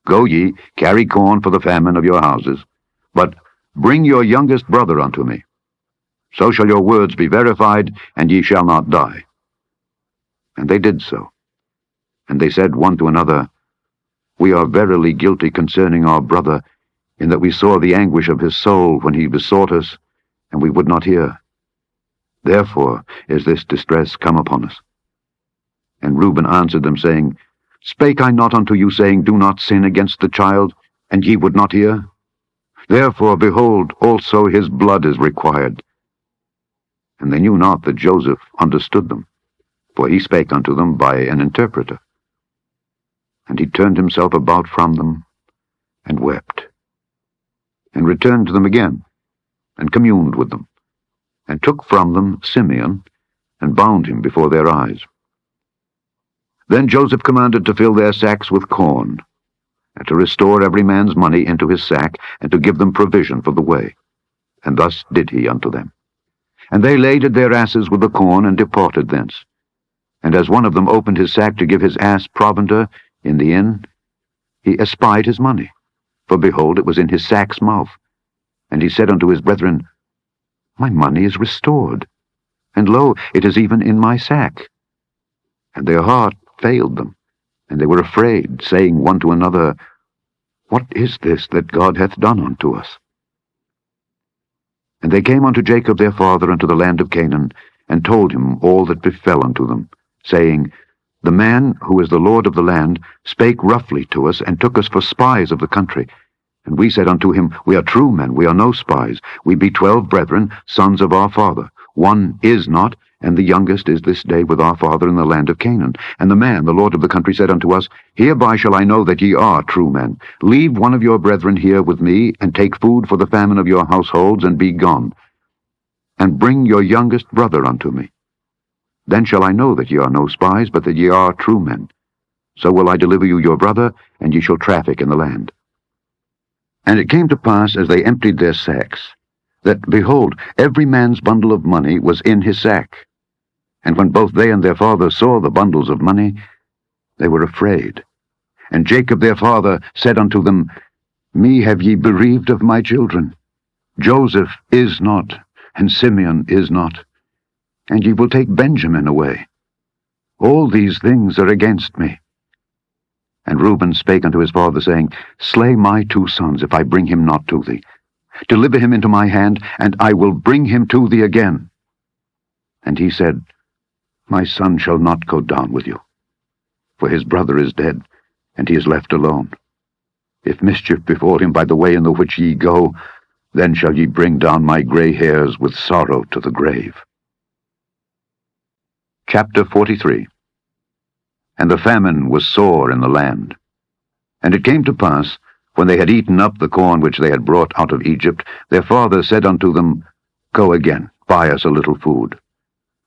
Go ye, carry corn for the famine of your houses, but bring your youngest brother unto me. So shall your words be verified, and ye shall not die. And they did so. And they said one to another, We are verily guilty concerning our brother, in that we saw the anguish of his soul when he besought us, and we would not hear. Therefore is this distress come upon us. And Reuben answered them, saying, Spake I not unto you, saying, Do not sin against the child, and ye would not hear? Therefore, behold, also his blood is required. And they knew not that Joseph understood them, for he spake unto them by an interpreter. And he turned himself about from them, and wept, and returned to them again, and communed with them, and took from them Simeon, and bound him before their eyes. Then Joseph commanded to fill their sacks with corn, and to restore every man's money into his sack, and to give them provision for the way. And thus did he unto them. And they laded their asses with the corn, and departed thence. And as one of them opened his sack to give his ass provender in the inn, he espied his money, for behold, it was in his sack's mouth. And he said unto his brethren, My money is restored, and lo, it is even in my sack. And their heart failed them, and they were afraid, saying one to another, What is this that God hath done unto us? And they came unto Jacob their father unto the land of Canaan, and told him all that befell unto them, saying, The man who is the Lord of the land spake roughly to us, and took us for spies of the country. And we said unto him, We are true men, we are no spies. We be 12 brethren, sons of our father. One is not, and the youngest is this day with our father in the land of Canaan. And the man, the Lord of the country, said unto us, Hereby shall I know that ye are true men. Leave one of your brethren here with me, and take food for the famine of your households, and be gone. And bring your youngest brother unto me. Then shall I know that ye are no spies, but that ye are true men. So will I deliver you your brother, and ye shall traffic in the land. And it came to pass, as they emptied their sacks, that, behold, every man's bundle of money was in his sack. And when both they and their father saw the bundles of money, they were afraid. And Jacob their father said unto them, Me have ye bereaved of my children. Joseph is not, and Simeon is not, and ye will take Benjamin away. All these things are against me. And Reuben spake unto his father, saying, Slay my 2 sons, if I bring him not to thee. Deliver him into my hand, and I will bring him to thee again. And he said, My son shall not go down with you, for his brother is dead, and he is left alone. If mischief befall him by the way in the which ye go, then shall ye bring down my gray hairs with sorrow to the grave. Chapter 43. and the famine was sore in the land. And it came to pass, when they had eaten up the corn which they had brought out of Egypt, their father said unto them, Go again, buy us a little food.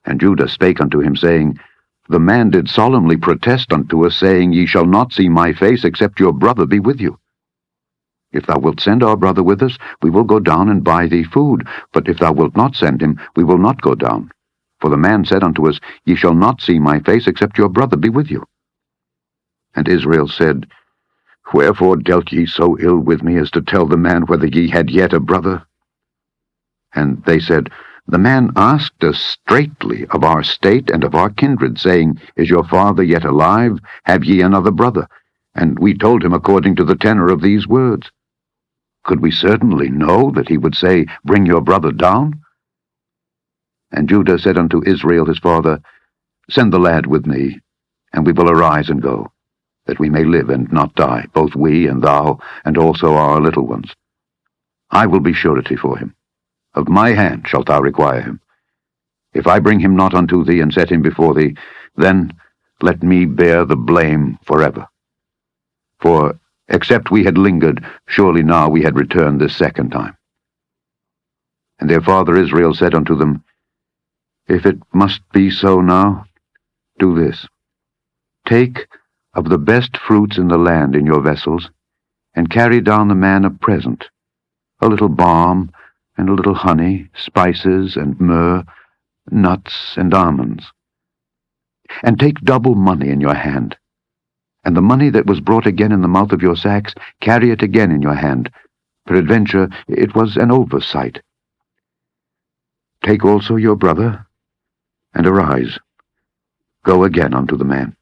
And Judah spake unto him, saying, The man did solemnly protest unto us, saying, Ye shall not see my face, except your brother be with you. If thou wilt send our brother with us, we will go down and buy thee food. But if thou wilt not send him, we will not go down. For the man said unto us, Ye shall not see my face, except your brother be with you. And Israel said, Wherefore dealt ye so ill with me, as to tell the man whether ye had yet a brother? And they said, The man asked us straitly of our state and of our kindred, saying, Is your father yet alive? Have ye another brother? And we told him according to the tenor of these words. Could we certainly know that he would say, Bring your brother down? And Judah said unto Israel his father, Send the lad with me, and we will arise and go, that we may live and not die, both we and thou, and also our little ones. I will be surety for him. Of my hand shalt thou require him. If I bring him not unto thee, and set him before thee, then let me bear the blame forever. For except we had lingered, surely now we had returned this second time. And their father Israel said unto them, If it must be so now, do this. Take of the best fruits in the land in your vessels, and carry down the man a present, a little balm, and a little honey, spices, and myrrh, nuts, and almonds. And take double money in your hand, and the money that was brought again in the mouth of your sacks, carry it again in your hand. Peradventure it was an oversight. Take also your brother, and arise. Go again unto the man.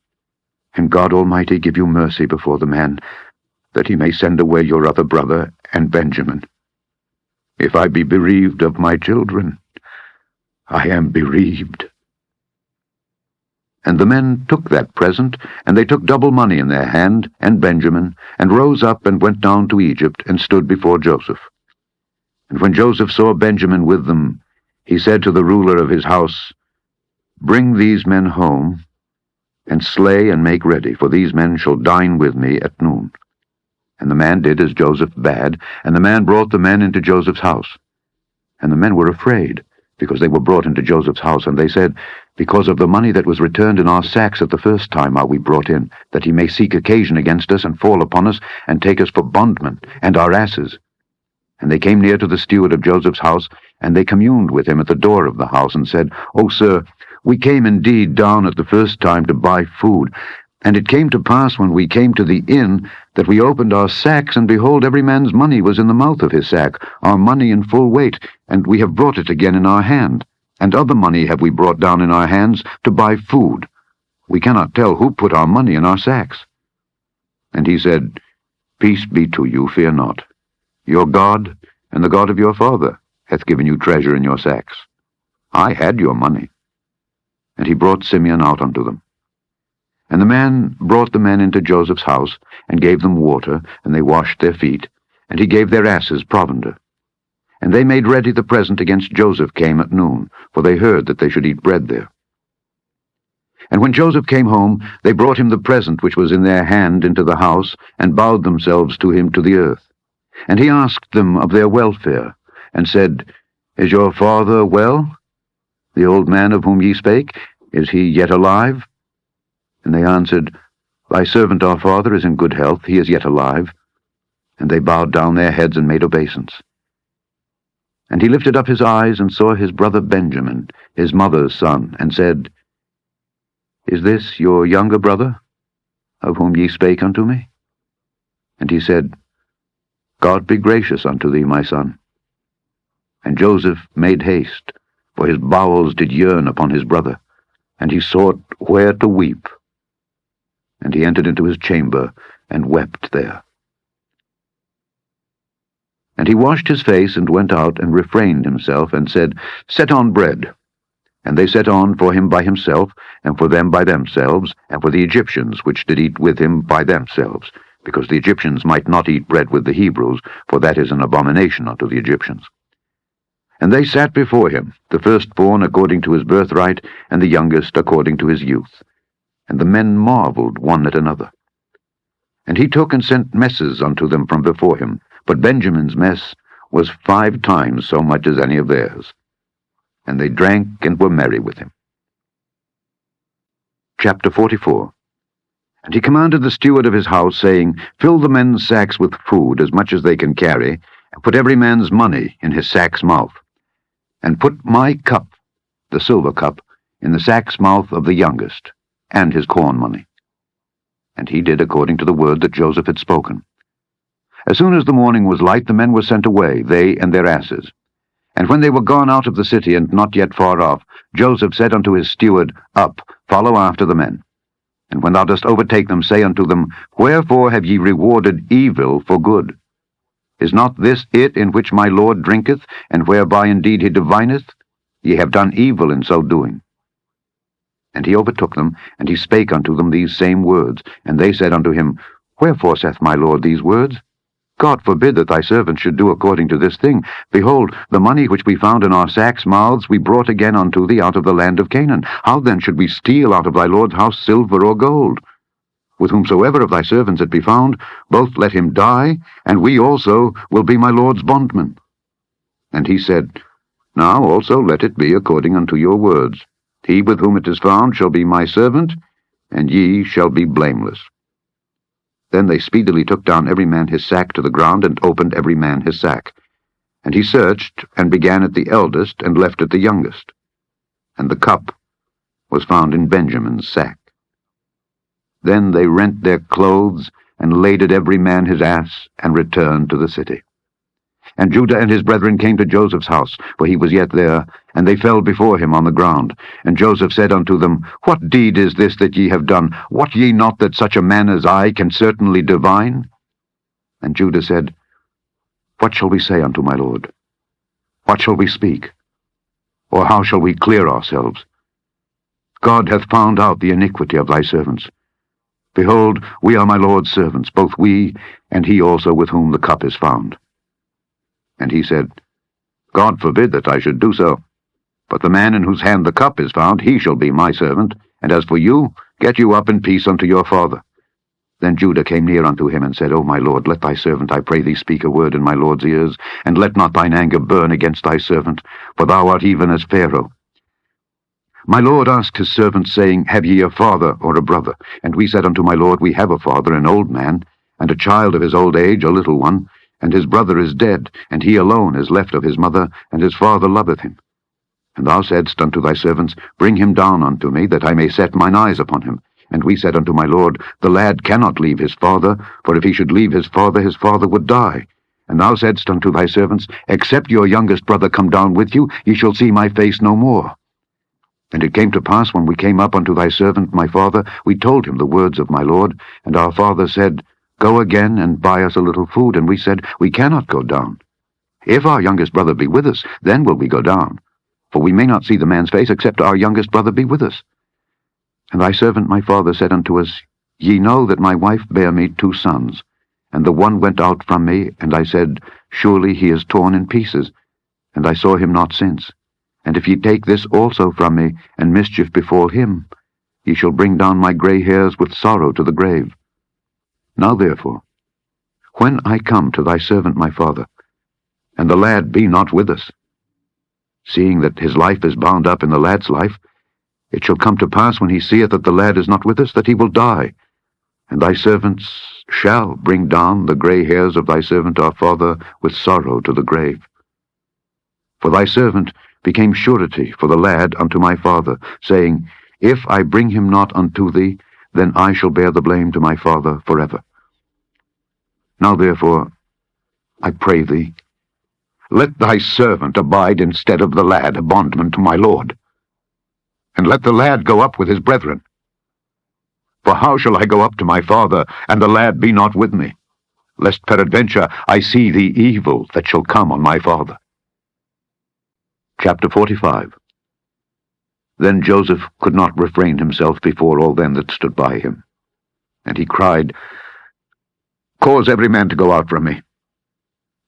And God Almighty give you mercy before the man, that he may send away your other brother and Benjamin. If I be bereaved of my children, I am bereaved. And the men took that present, and they took double money in their hand, and Benjamin, and rose up and went down to Egypt, and stood before Joseph. And when Joseph saw Benjamin with them, he said to the ruler of his house, Bring these men home, and slay and make ready, for these men shall dine with me at noon. And the man did as Joseph bade, and the man brought the men into Joseph's house. And the men were afraid, because they were brought into Joseph's house, and they said, Because of the money that was returned in our sacks at the first time are we brought in, that he may seek occasion against us, and fall upon us, and take us for bondmen, and our asses. And they came near to the steward of Joseph's house, and they communed with him at the door of the house, and said, O sir, we came indeed down at the first time to buy food. And it came to pass, when we came to the inn, that we opened our sacks, and behold, every man's money was in the mouth of his sack, our money in full weight, and we have brought it again in our hand. And other money have we brought down in our hands to buy food. We cannot tell who put our money in our sacks. And he said, Peace be to you, fear not. Your God, and the God of your father, hath given you treasure in your sacks. I had your money. And he brought Simeon out unto them. And the man brought the men into Joseph's house, and gave them water, and they washed their feet, and he gave their asses provender. And they made ready the present against Joseph came at noon, for they heard that they should eat bread there. And when Joseph came home, they brought him the present which was in their hand into the house, and bowed themselves to him to the earth. And he asked them of their welfare, and said, Is your father well? The old man of whom ye spake, is he yet alive? And they answered, Thy servant our father is in good health, he is yet alive. And they bowed down their heads and made obeisance. And he lifted up his eyes and saw his brother Benjamin, his mother's son, and said, Is this your younger brother, of whom ye spake unto me? And he said, God be gracious unto thee, my son. And Joseph made haste, for his bowels did yearn upon his brother, and he sought where to weep. And he entered into his chamber, and wept there. And he washed his face, and went out, and refrained himself, and said, Set on bread. And they set on for him by himself, and for them by themselves, and for the Egyptians which did eat with him by themselves, because the Egyptians might not eat bread with the Hebrews, for that is an abomination unto the Egyptians. And they sat before him, the firstborn according to his birthright, and the youngest according to his youth. And the men marveled one at another. And he took and sent messes unto them from before him, but Benjamin's mess was 5 times so much as any of theirs. And they drank and were merry with him. Chapter 44. And he commanded the steward of his house, saying, Fill the men's sacks with food, as much as they can carry, and put every man's money in his sack's mouth. And put my cup, the silver cup, in the sack's mouth of the youngest, and his corn money. And he did according to the word that Joseph had spoken. As soon as the morning was light, the men were sent away, they and their asses. And when they were gone out of the city, and not yet far off, Joseph said unto his steward, Up, follow after the men. And when thou dost overtake them, say unto them, Wherefore have ye rewarded evil for good? Is not this it in which my Lord drinketh, and whereby indeed he divineth? Ye have done evil in so doing. And he overtook them, and he spake unto them these same words. And they said unto him, Wherefore saith my Lord these words? God forbid that thy servants should do according to this thing. Behold, the money which we found in our sacks' mouths we brought again unto thee out of the land of Canaan. How then should we steal out of thy Lord's house silver or gold? With whomsoever of thy servants it be found, both let him die, and we also will be my Lord's bondmen. And he said, Now also let it be according unto your words. He with whom it is found shall be my servant, and ye shall be blameless. Then they speedily took down every man his sack to the ground, and opened every man his sack. And he searched, and began at the eldest, and left at the youngest. And the cup was found in Benjamin's sack. Then they rent their clothes, and laded every man his ass, and returned to the city. And Judah and his brethren came to Joseph's house, for he was yet there, and they fell before him on the ground. And Joseph said unto them, What deed is this that ye have done? Wot ye not that such a man as I can certainly divine? And Judah said, What shall we say unto my lord? What shall we speak? Or how shall we clear ourselves? God hath found out the iniquity of thy servants. Behold, we are my Lord's servants, both we, and he also with whom the cup is found. And he said, God forbid that I should do so. But the man in whose hand the cup is found, he shall be my servant. And as for you, get you up in peace unto your father. Then Judah came near unto him, and said, O my lord, let thy servant, I pray thee, speak a word in my lord's ears, and let not thine anger burn against thy servant, for thou art even as Pharaoh. My lord asked his servants, saying, Have ye a father or a brother? And we said unto my lord, We have a father, an old man, and a child of his old age, a little one. And his brother is dead, and he alone is left of his mother, and his father loveth him. And thou saidst unto thy servants, Bring him down unto me, that I may set mine eyes upon him. And we said unto my lord, The lad cannot leave his father, for if he should leave his father would die. And thou saidst unto thy servants, Except your youngest brother come down with you, ye shall see my face no more. And it came to pass, when we came up unto thy servant my father, we told him the words of my lord. And our father said, Go again, and buy us a little food. And we said, We cannot go down. If our youngest brother be with us, then will we go down. For we may not see the man's face, except our youngest brother be with us. And thy servant my father said unto us, Ye know that my wife bare me 2 sons. And the one went out from me, and I said, Surely he is torn in pieces. And I saw him not since. And if ye take this also from me, and mischief befall him, ye shall bring down my gray hairs with sorrow to the grave. Now therefore, when I come to thy servant my father, and the lad be not with us, seeing that his life is bound up in the lad's life, it shall come to pass, when he seeth that the lad is not with us, that he will die. And thy servants shall bring down the gray hairs of thy servant our father with sorrow to the grave. For thy servant became surety for the lad unto my father, saying, If I bring him not unto thee, then I shall bear the blame to my father forever. Now therefore, I pray thee, let thy servant abide instead of the lad, a bondman to my lord. And let the lad go up with his brethren. For how shall I go up to my father, and the lad be not with me, lest peradventure I see the evil that shall come on my father? Chapter 45. Then Joseph could not refrain himself before all them that stood by him. And he cried, Cause every man to go out from me.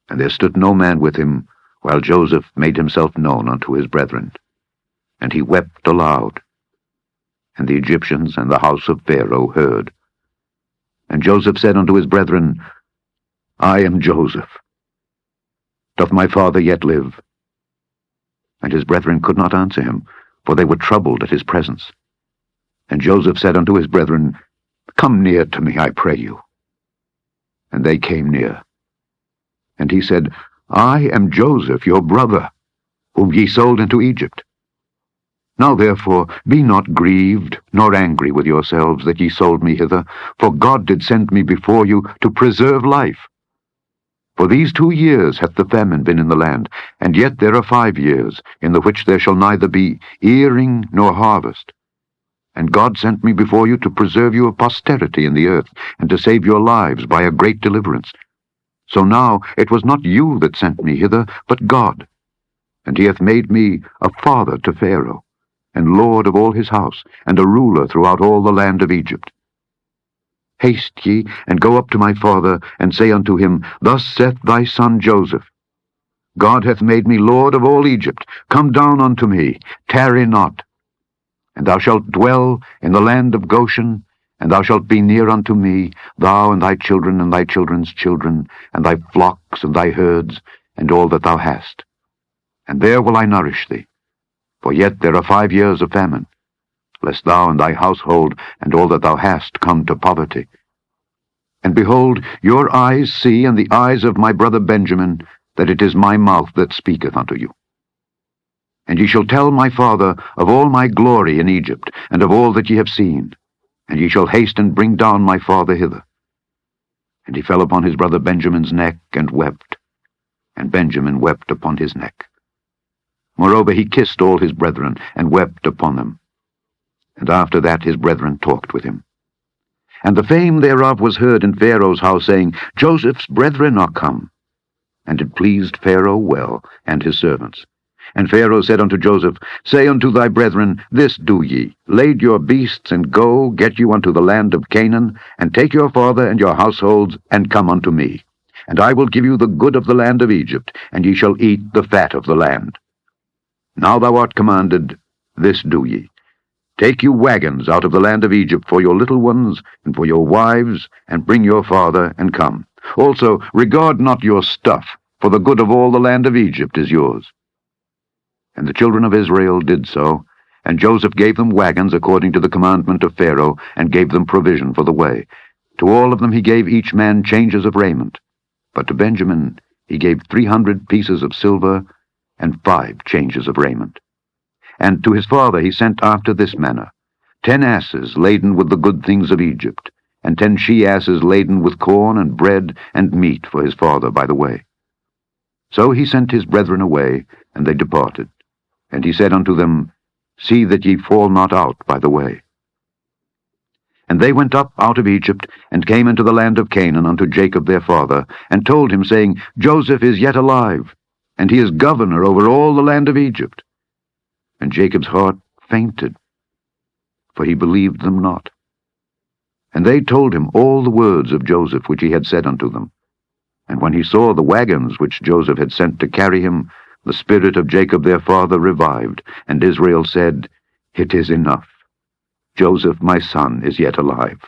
And there stood no man with him, while Joseph made himself known unto his brethren. And he wept aloud. And the Egyptians and the house of Pharaoh heard. And Joseph said unto his brethren, I am Joseph. Doth my father yet live? And his brethren could not answer him, for they were troubled at his presence. And Joseph said unto his brethren, Come near to me, I pray you. And they came near. And he said, I am Joseph, your brother, whom ye sold into Egypt. Now therefore be not grieved, nor angry with yourselves that ye sold me hither, for God did send me before you to preserve life. For these 2 years hath the famine been in the land, and yet there are 5 years, in the which there shall neither be earing nor harvest. And God sent me before you to preserve you of posterity in the earth, and to save your lives by a great deliverance. So now it was not you that sent me hither, but God. And he hath made me a father to Pharaoh, and lord of all his house, and a ruler throughout all the land of Egypt. Haste ye, and go up to my father, and say unto him, Thus saith thy son Joseph, God hath made me lord of all Egypt. Come down unto me, tarry not. And thou shalt dwell in the land of Goshen, and thou shalt be near unto me, thou and thy children and thy children's children, and thy flocks and thy herds, and all that thou hast. And there will I nourish thee. For yet there are 5 years of famine, lest thou and thy household and all that thou hast come to poverty. And behold, your eyes see, and the eyes of my brother Benjamin, that it is my mouth that speaketh unto you. And ye shall tell my father of all my glory in Egypt, and of all that ye have seen, and ye shall haste and bring down my father hither. And he fell upon his brother Benjamin's neck, and wept, and Benjamin wept upon his neck. Moreover, he kissed all his brethren, and wept upon them. And after that his brethren talked with him. And the fame thereof was heard in Pharaoh's house, saying, Joseph's brethren are come. And it pleased Pharaoh well, and his servants. And Pharaoh said unto Joseph, Say unto thy brethren, This do ye, lade your beasts, and go, get you unto the land of Canaan, and take your father and your households, and come unto me. And I will give you the good of the land of Egypt, and ye shall eat the fat of the land. Now thou art commanded, this do ye. Take you wagons out of the land of Egypt for your little ones, and for your wives, and bring your father, and come. Also regard not your stuff, for the good of all the land of Egypt is yours. And the children of Israel did so, and Joseph gave them wagons according to the commandment of Pharaoh, and gave them provision for the way. To all of them he gave each man changes of raiment. But to Benjamin he gave 300 pieces of silver, and 5 changes of raiment. And to his father he sent after this manner, 10 asses laden with the good things of Egypt, and 10 she-asses laden with corn and bread and meat for his father by the way. So he sent his brethren away, and they departed. And he said unto them, See that ye fall not out by the way. And they went up out of Egypt, and came into the land of Canaan unto Jacob their father, and told him, saying, Joseph is yet alive, and he is governor over all the land of Egypt. And Jacob's heart fainted, for he believed them not. And they told him all the words of Joseph which he had said unto them. And when he saw the wagons which Joseph had sent to carry him, the spirit of Jacob their father revived, and Israel said, It is enough. Joseph my son is yet alive.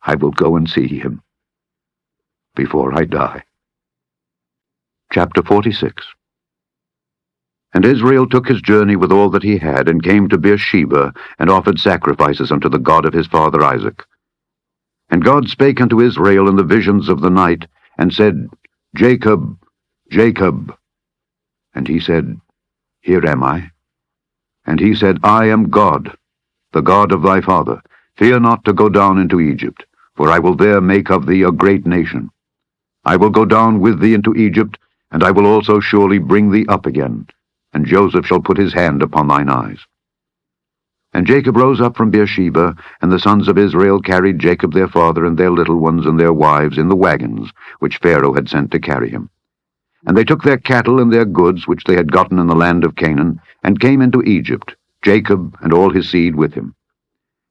I will go and see him before I die. Chapter 46. And Israel took his journey with all that he had, and came to Beersheba, and offered sacrifices unto the God of his father Isaac. And God spake unto Israel in the visions of the night, and said, Jacob, Jacob. And he said, Here am I. And he said, I am God, the God of thy father. Fear not to go down into Egypt, for I will there make of thee a great nation. I will go down with thee into Egypt, and I will also surely bring thee up again, and Joseph shall put his hand upon thine eyes. And Jacob rose up from Beersheba, and the sons of Israel carried Jacob their father and their little ones and their wives in the wagons which Pharaoh had sent to carry him. And they took their cattle and their goods which they had gotten in the land of Canaan, and came into Egypt, Jacob and all his seed with him.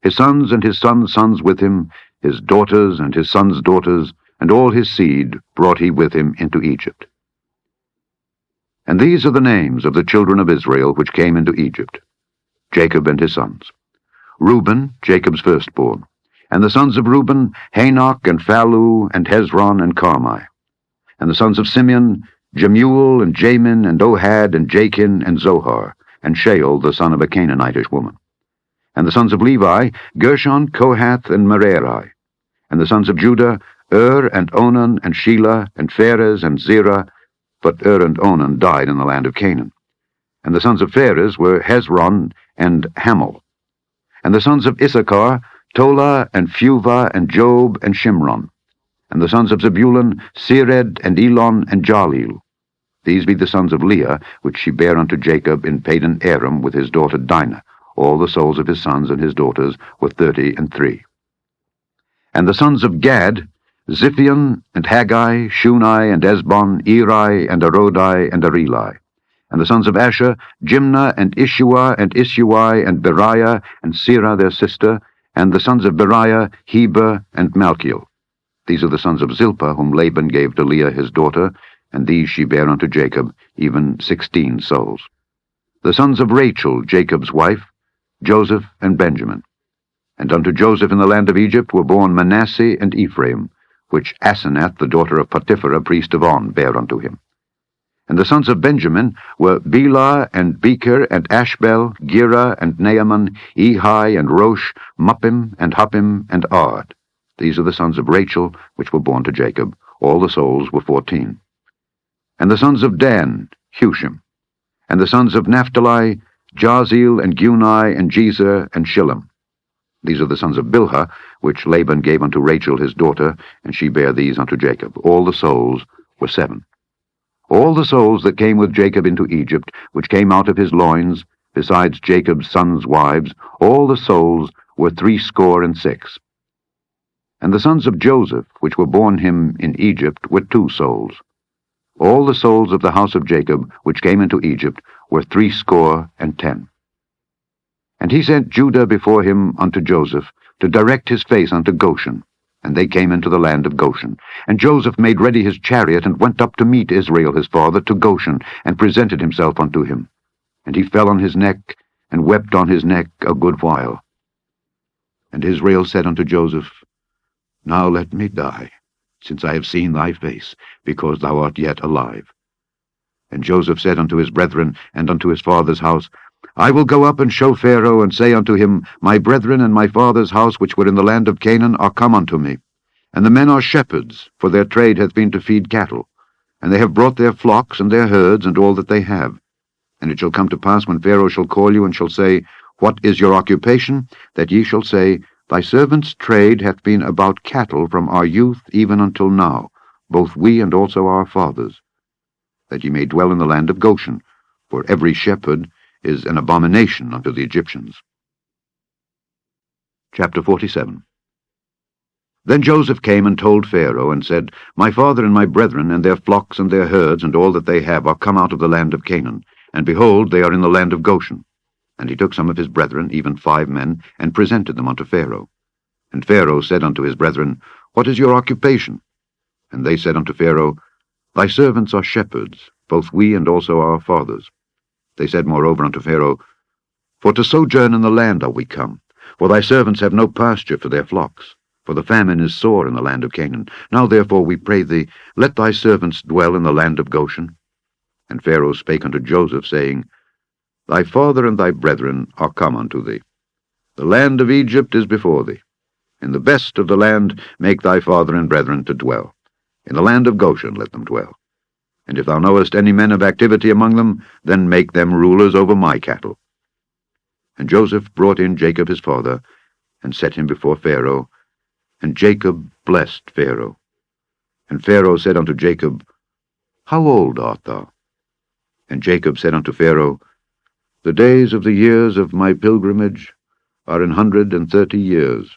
His sons and his sons' sons with him, his daughters and his sons' daughters, and all his seed brought he with him into Egypt. And these are the names of the children of Israel which came into Egypt, Jacob and his sons. Reuben, Jacob's firstborn. And the sons of Reuben, Hanok, and Phallu, and Hezron, and Carmi. And the sons of Simeon, Jemuel, and Jamin, and Ohad, and Jachin, and Zohar, and Shael, the son of a Canaanitish woman. And the sons of Levi, Gershon, Kohath, and Merari. And the sons of Judah, and Onan, and Shelah, and Pharez, and Zerah, but and Onan died in the land of Canaan. And the sons of Pharez were Hezron and Hamel. And the sons of Issachar, Tola, and Phuvah, and Job, and Shimron. And the sons of Zebulun, Sered, and Elon, and Jalil. These be the sons of Leah, which she bare unto Jacob in Padan Aram with his daughter Dinah. All the souls of his sons and his daughters were 33. And the sons of Gad, Ziphion, and Haggai, Shunai, and Esbon, Eri, and Arodai, and Areli. And the sons of Asher, Jimnah, and Ishua, and Isui, and Beriah, and Serah their sister, and the sons of Beriah, Heber, and Malchiel. These are the sons of Zilpah, whom Laban gave to Leah his daughter, and these she bare unto Jacob, even 16 souls. The sons of Rachel, Jacob's wife, Joseph and Benjamin. And unto Joseph in the land of Egypt were born Manasseh and Ephraim, which Asenath, the daughter of Potipherah, priest of On, bare unto him. And the sons of Benjamin were Bela, and Becher, and Ashbel, Gera, and Naaman, Ehi, and Rosh, Muppim, and Huppim, and Ard. These are the sons of Rachel, which were born to Jacob. All the souls were 14. And the sons of Dan, Hushim. And the sons of Naphtali, Jahzeel, and Guni, and Jezer, and Shillem. These are the sons of Bilhah, which Laban gave unto Rachel his daughter, and she bare these unto Jacob. All the souls were 7. All the souls that came with Jacob into Egypt, which came out of his loins, besides Jacob's sons' wives, all the souls were 66. And the sons of Joseph, which were born him in Egypt, were 2 souls. All the souls of the house of Jacob, which came into Egypt, were 70. And he sent Judah before him unto Joseph, to direct his face unto Goshen. And they came into the land of Goshen. And Joseph made ready his chariot, and went up to meet Israel his father to Goshen, and presented himself unto him. And he fell on his neck, and wept on his neck a good while. And Israel said unto Joseph, Now let me die, since I have seen thy face, because thou art yet alive. And Joseph said unto his brethren, and unto his father's house, I will go up and show Pharaoh, and say unto him, My brethren and my father's house, which were in the land of Canaan, are come unto me. And the men are shepherds, for their trade hath been to feed cattle. And they have brought their flocks and their herds, and all that they have. And it shall come to pass, when Pharaoh shall call you, and shall say, What is your occupation? That ye shall say, Thy servant's trade hath been about cattle from our youth even until now, both we and also our fathers. That ye may dwell in the land of Goshen, for every shepherd is an abomination unto the Egyptians. Chapter 47. Then Joseph came and told Pharaoh, and said, My father and my brethren, and their flocks and their herds, and all that they have, are come out of the land of Canaan, and behold, they are in the land of Goshen. And he took some of his brethren, even 5 men, and presented them unto Pharaoh. And Pharaoh said unto his brethren, What is your occupation? And they said unto Pharaoh, Thy servants are shepherds, both we and also our fathers. They said moreover unto Pharaoh, For to sojourn in the land are we come, for thy servants have no pasture for their flocks, for the famine is sore in the land of Canaan. Now therefore we pray thee, let thy servants dwell in the land of Goshen. And Pharaoh spake unto Joseph, saying, Thy father and thy brethren are come unto thee. The land of Egypt is before thee. In the best of the land make thy father and brethren to dwell. In the land of Goshen let them dwell. And if thou knowest any men of activity among them, then make them rulers over my cattle. And Joseph brought in Jacob his father, and set him before Pharaoh. And Jacob blessed Pharaoh. And Pharaoh said unto Jacob, How old art thou? And Jacob said unto Pharaoh, The days of the years of my pilgrimage are 130 years.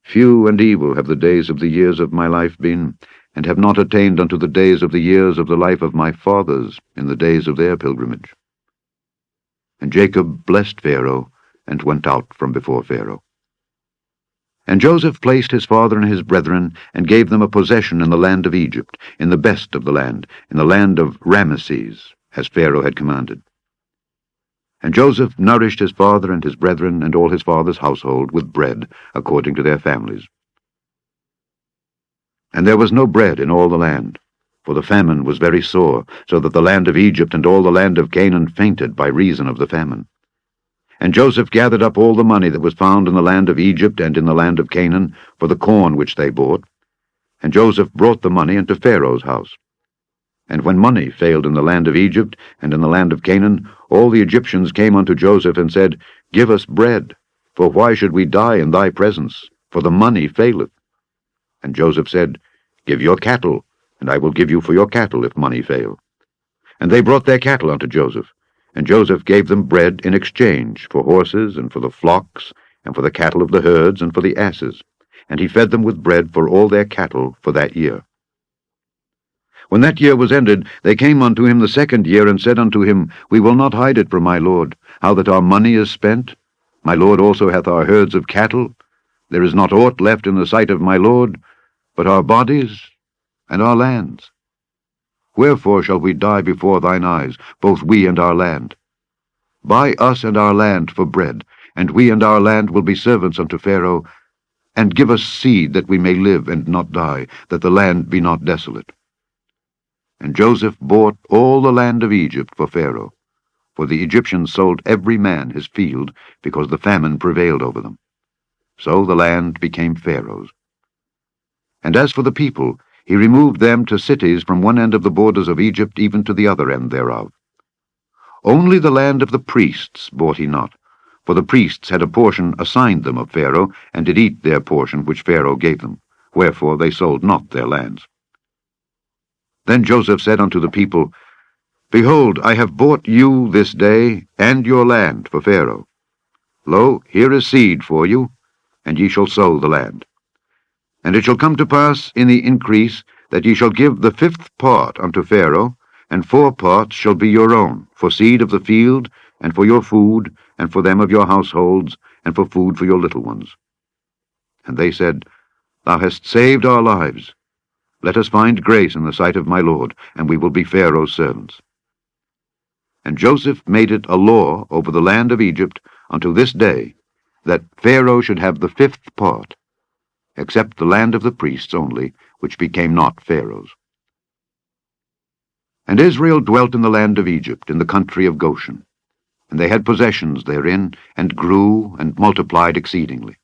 Few and evil have the days of the years of my life been, and have not attained unto the days of the years of the life of my fathers in the days of their pilgrimage. And Jacob blessed Pharaoh, and went out from before Pharaoh. And Joseph placed his father and his brethren, and gave them a possession in the land of Egypt, in the best of the land, in the land of Ramesses, as Pharaoh had commanded. And Joseph nourished his father and his brethren and all his father's household with bread according to their families. And there was no bread in all the land, for the famine was very sore, so that the land of Egypt and all the land of Canaan fainted by reason of the famine. And Joseph gathered up all the money that was found in the land of Egypt and in the land of Canaan for the corn which they bought. And Joseph brought the money into Pharaoh's house. And when money failed in the land of Egypt and in the land of Canaan, all the Egyptians came unto Joseph and said, Give us bread, for why should we die in thy presence? For the money faileth. And Joseph said, Give your cattle, and I will give you for your cattle if money fail. And they brought their cattle unto Joseph, and Joseph gave them bread in exchange for horses, and for the flocks, and for the cattle of the herds, and for the asses. And he fed them with bread for all their cattle for that year. When that year was ended, they came unto him the second year, and said unto him, We will not hide it from my lord, how that our money is spent. My lord also hath our herds of cattle. There is not aught left in the sight of my lord, but our bodies and our lands. Wherefore shall we die before thine eyes, both we and our land? Buy us and our land for bread, and we and our land will be servants unto Pharaoh, and give us seed that we may live and not die, that the land be not desolate. And Joseph bought all the land of Egypt for Pharaoh, for the Egyptians sold every man his field, because the famine prevailed over them. So the land became Pharaoh's. And as for the people, he removed them to cities from one end of the borders of Egypt even to the other end thereof. Only the land of the priests bought he not, for the priests had a portion assigned them of Pharaoh, and did eat their portion which Pharaoh gave them. Wherefore they sold not their lands. Then Joseph said unto the people, Behold, I have bought you this day and your land for Pharaoh. Lo, here is seed for you, and ye shall sow the land. And it shall come to pass in the increase that ye shall give the 5th part unto Pharaoh, and 4 parts shall be your own, for seed of the field, and for your food, and for them of your households, and for food for your little ones. And they said, Thou hast saved our lives. Let us find grace in the sight of my lord, and we will be Pharaoh's servants. And Joseph made it a law over the land of Egypt unto this day, that Pharaoh should have the 5th part, except the land of the priests only, which became not Pharaoh's. And Israel dwelt in the land of Egypt, in the country of Goshen. And they had possessions therein, and grew and multiplied exceedingly.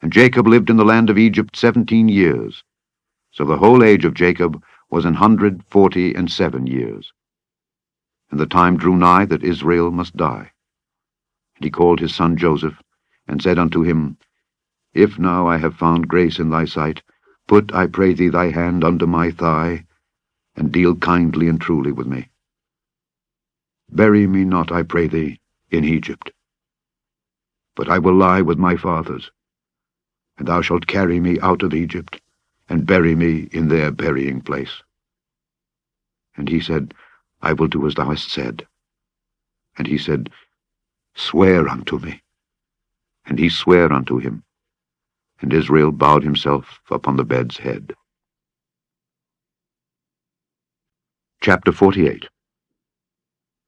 And Jacob lived in the land of Egypt 17 years. So the whole age of Jacob was 147 years. And the time drew nigh that Israel must die. And he called his son Joseph, and said unto him, If now I have found grace in thy sight, put, I pray thee, thy hand under my thigh, and deal kindly and truly with me. Bury me not, I pray thee, in Egypt. But I will lie with my fathers, and thou shalt carry me out of Egypt, and bury me in their burying place. And he said, I will do as thou hast said. And he said, Swear unto me. And he sware unto him. And Israel bowed himself upon the bed's head. Chapter 48.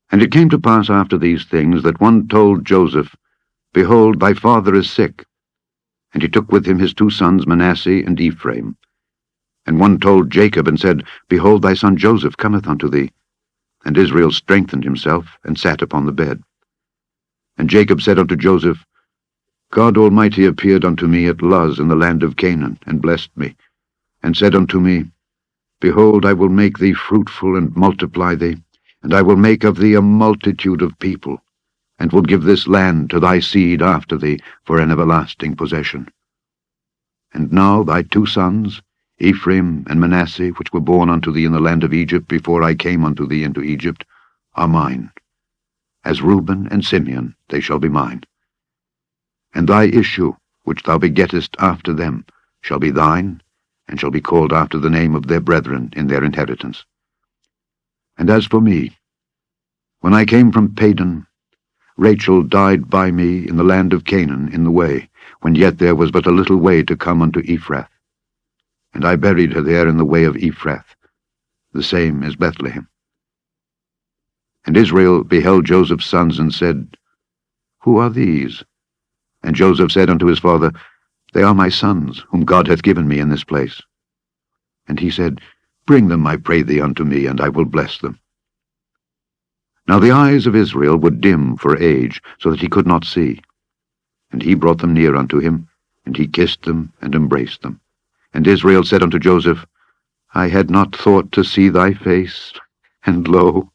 And it came to pass after these things that one told Joseph, Behold, thy father is sick. And he took with him his 2 sons, Manasseh and Ephraim. And one told Jacob, and said, Behold, thy son Joseph cometh unto thee. And Israel strengthened himself, and sat upon the bed. And Jacob said unto Joseph, God Almighty appeared unto me at Luz in the land of Canaan, and blessed me, and said unto me, Behold, I will make thee fruitful, and multiply thee, and I will make of thee a multitude of people, and will give this land to thy seed after thee for an everlasting possession. And now thy 2 sons, Ephraim and Manasseh, which were born unto thee in the land of Egypt before I came unto thee into Egypt, are mine. As Reuben and Simeon they shall be mine. And thy issue, which thou begettest after them, shall be thine, and shall be called after the name of their brethren in their inheritance. And as for me, when I came from Padan, Rachel died by me in the land of Canaan in the way, when yet there was but a little way to come unto Ephrath. And I buried her there in the way of Ephrath, the same is Bethlehem. And Israel beheld Joseph's sons, and said, Who are these? And Joseph said unto his father, They are my sons, whom God hath given me in this place. And he said, Bring them, I pray thee, unto me, and I will bless them. Now the eyes of Israel were dim for age, so that he could not see. And he brought them near unto him, and he kissed them, and embraced them. And Israel said unto Joseph, I had not thought to see thy face, and lo,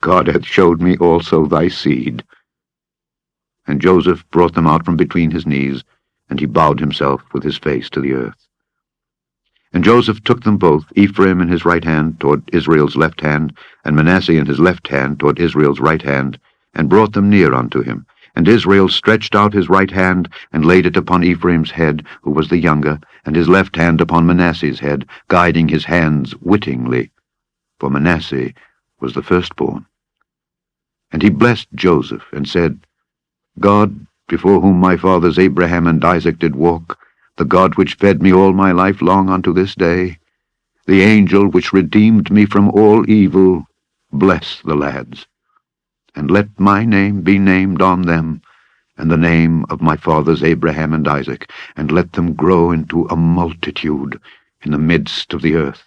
God hath showed me also thy seed. And Joseph brought them out from between his knees, and he bowed himself with his face to the earth. And Joseph took them both, Ephraim in his right hand toward Israel's left hand, and Manasseh in his left hand toward Israel's right hand, and brought them near unto him. And Israel stretched out his right hand, and laid it upon Ephraim's head, who was the younger, and his left hand upon Manasseh's head, guiding his hands wittingly, for Manasseh was the firstborn. And he blessed Joseph, and said, God, before whom my fathers Abraham and Isaac did walk, the God which fed me all my life long unto this day, the angel which redeemed me from all evil, bless the lads. And let my name be named on them, and the name of my fathers Abraham and Isaac, and let them grow into a multitude in the midst of the earth.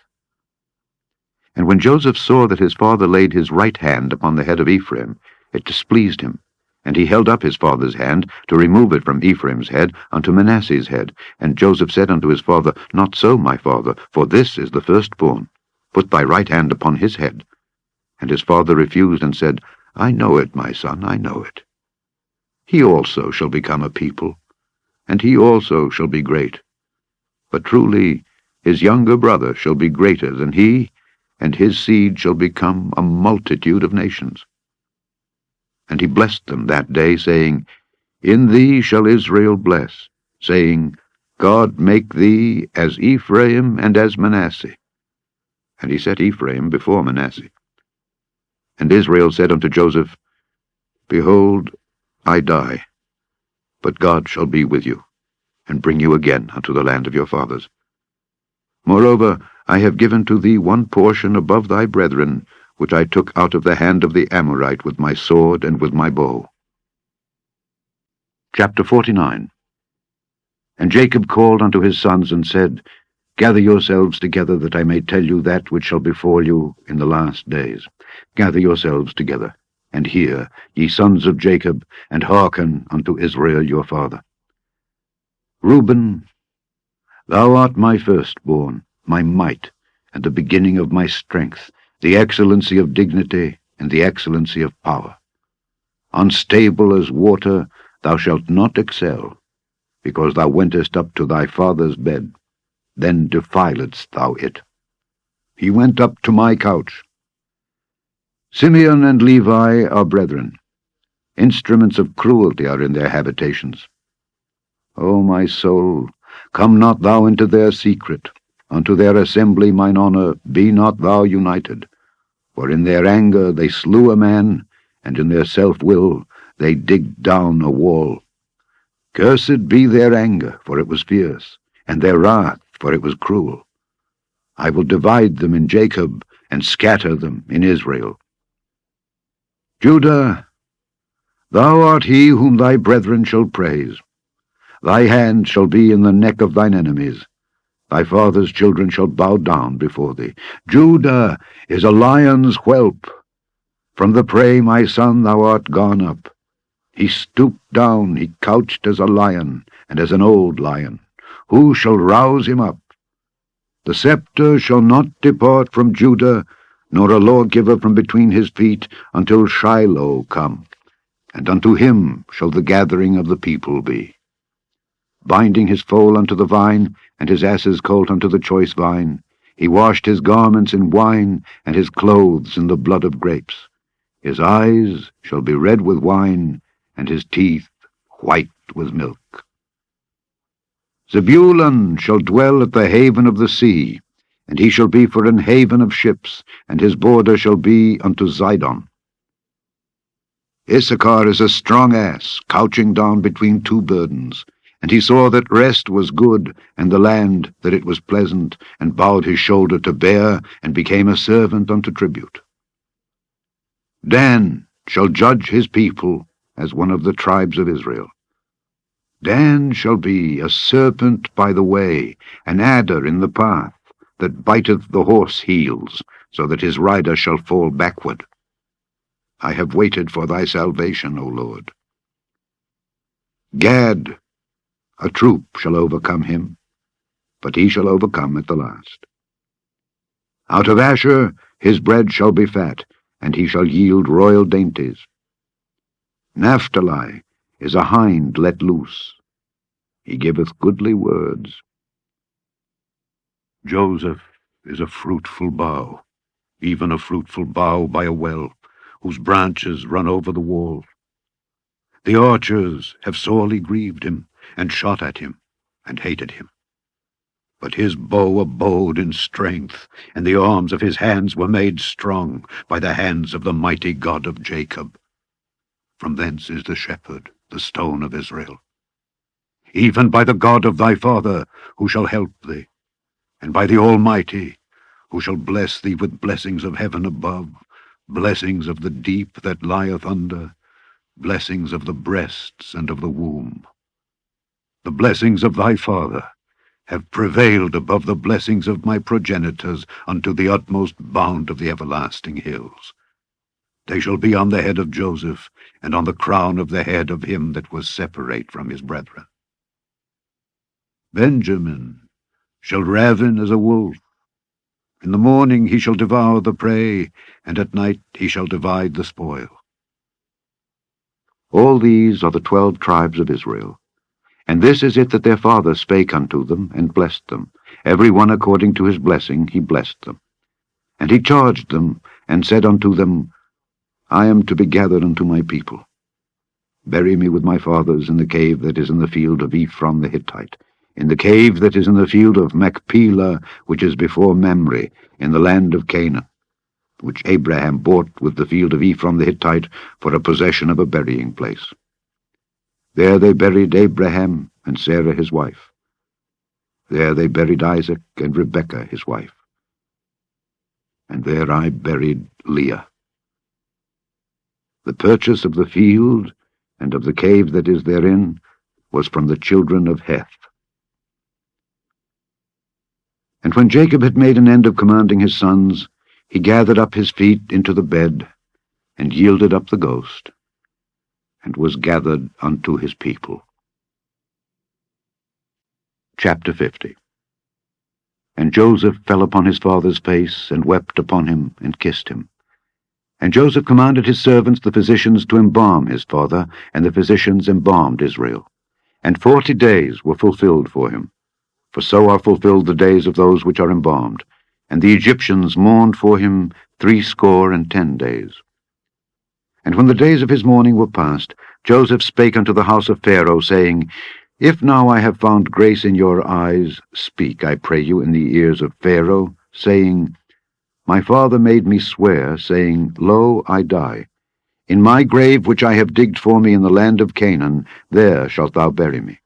And when Joseph saw that his father laid his right hand upon the head of Ephraim, it displeased him. And he held up his father's hand to remove it from Ephraim's head unto Manasseh's head. And Joseph said unto his father, Not so, my father, for this is the firstborn. Put thy right hand upon his head. And his father refused, and said, I know it, my son, I know it. He also shall become a people, and he also shall be great. But truly his younger brother shall be greater than he, and his seed shall become a multitude of nations. And he blessed them that day, saying, In thee shall Israel bless, saying, God make thee as Ephraim and as Manasseh. And he set Ephraim before Manasseh. And Israel said unto Joseph, Behold, I die, but God shall be with you, and bring you again unto the land of your fathers. Moreover, I have given to thee one portion above thy brethren, which I took out of the hand of the Amorite with my sword and with my bow. Chapter 49. And Jacob called unto his sons, and said, Gather yourselves together, that I may tell you that which shall befall you in the last days. Gather yourselves together, and hear, ye sons of Jacob, and hearken unto Israel your father. Reuben, thou art my firstborn, my might, and the beginning of my strength, the excellency of dignity, and the excellency of power. Unstable as water, thou shalt not excel, because thou wentest up to thy father's bed, then defiledst thou it. He went up to my couch. Simeon and Levi are brethren. Instruments of cruelty are in their habitations. O my soul, come not thou into their secret. Unto their assembly, mine honour, be not thou united. For in their anger they slew a man, and in their self-will they digged down a wall. Cursed be their anger, for it was fierce, and their wrath, for it was cruel. I will divide them in Jacob, and scatter them in Israel. Judah, thou art he whom thy brethren shall praise. Thy hand shall be in the neck of thine enemies. Thy father's children shall bow down before thee. Judah is a lion's whelp. From the prey, my son, thou art gone up. He stooped down, he couched as a lion, and as an old lion. Who shall rouse him up? The scepter shall not depart from Judah, nor a lawgiver from between his feet, until Shiloh come, and unto him shall the gathering of the people be. Binding his foal unto the vine, and his ass's colt unto the choice vine, he washed his garments in wine, and his clothes in the blood of grapes. His eyes shall be red with wine, and his teeth white with milk. Zebulun shall dwell at the haven of the sea, and he shall be for an haven of ships, and his border shall be unto Zidon. Issachar is a strong ass, couching down between two burdens. And he saw that rest was good, and the land that it was pleasant, and bowed his shoulder to bear, and became a servant unto tribute. Dan shall judge his people as one of the tribes of Israel. Dan shall be a serpent by the way, an adder in the path, that biteth the horse heels, so that his rider shall fall backward. I have waited for thy salvation, O Lord. Gad, a troop shall overcome him, but he shall overcome at the last. Out of Asher his bread shall be fat, and he shall yield royal dainties. Naphtali is a hind let loose. He giveth goodly words. Joseph is a fruitful bough, even a fruitful bough by a well, whose branches run over the wall. The archers have sorely grieved him, and shot at him, and hated him. But his bow abode in strength, and the arms of his hands were made strong by the hands of the mighty God of Jacob. From thence is the shepherd, the stone of Israel. Even by the God of thy father, who shall help thee, and by the Almighty, who shall bless thee with blessings of heaven above, blessings of the deep that lieth under, blessings of the breasts and of the womb. The blessings of thy father have prevailed above the blessings of my progenitors unto the utmost bound of the everlasting hills. They shall be on the head of Joseph, and on the crown of the head of him that was separate from his brethren. Benjamin shall ravin as a wolf. In the morning he shall devour the prey, and at night he shall divide the spoil. All these are the 12 tribes of Israel. And this is it that their father spake unto them, and blessed them. Every one according to his blessing he blessed them. And he charged them, and said unto them, I am to be gathered unto my people. Bury me with my fathers in the cave that is in the field of Ephron the Hittite, in the cave that is in the field of Machpelah, which is before Mamre, in the land of Canaan, which Abraham bought with the field of Ephron the Hittite for a possession of a burying place. There they buried Abraham and Sarah his wife. There they buried Isaac and Rebekah his wife. And there I buried Leah. The purchase of the field and of the cave that is therein was from the children of Heth. And when Jacob had made an end of commanding his sons, he gathered up his feet into the bed, and yielded up the ghost, and was gathered unto his people. Chapter 50. And Joseph fell upon his father's face, and wept upon him, and kissed him. And Joseph commanded his servants the physicians to embalm his father, and the physicians embalmed Israel. And 40 days were fulfilled for him. For so are fulfilled the days of those which are embalmed. And the Egyptians mourned for him 60 days. And when the days of his mourning were past, Joseph spake unto the house of Pharaoh, saying, If now I have found grace in your eyes, speak, I pray you, in the ears of Pharaoh, saying, My father made me swear, saying, Lo, I die. In my grave which I have digged for me in the land of Canaan, there shalt thou bury me.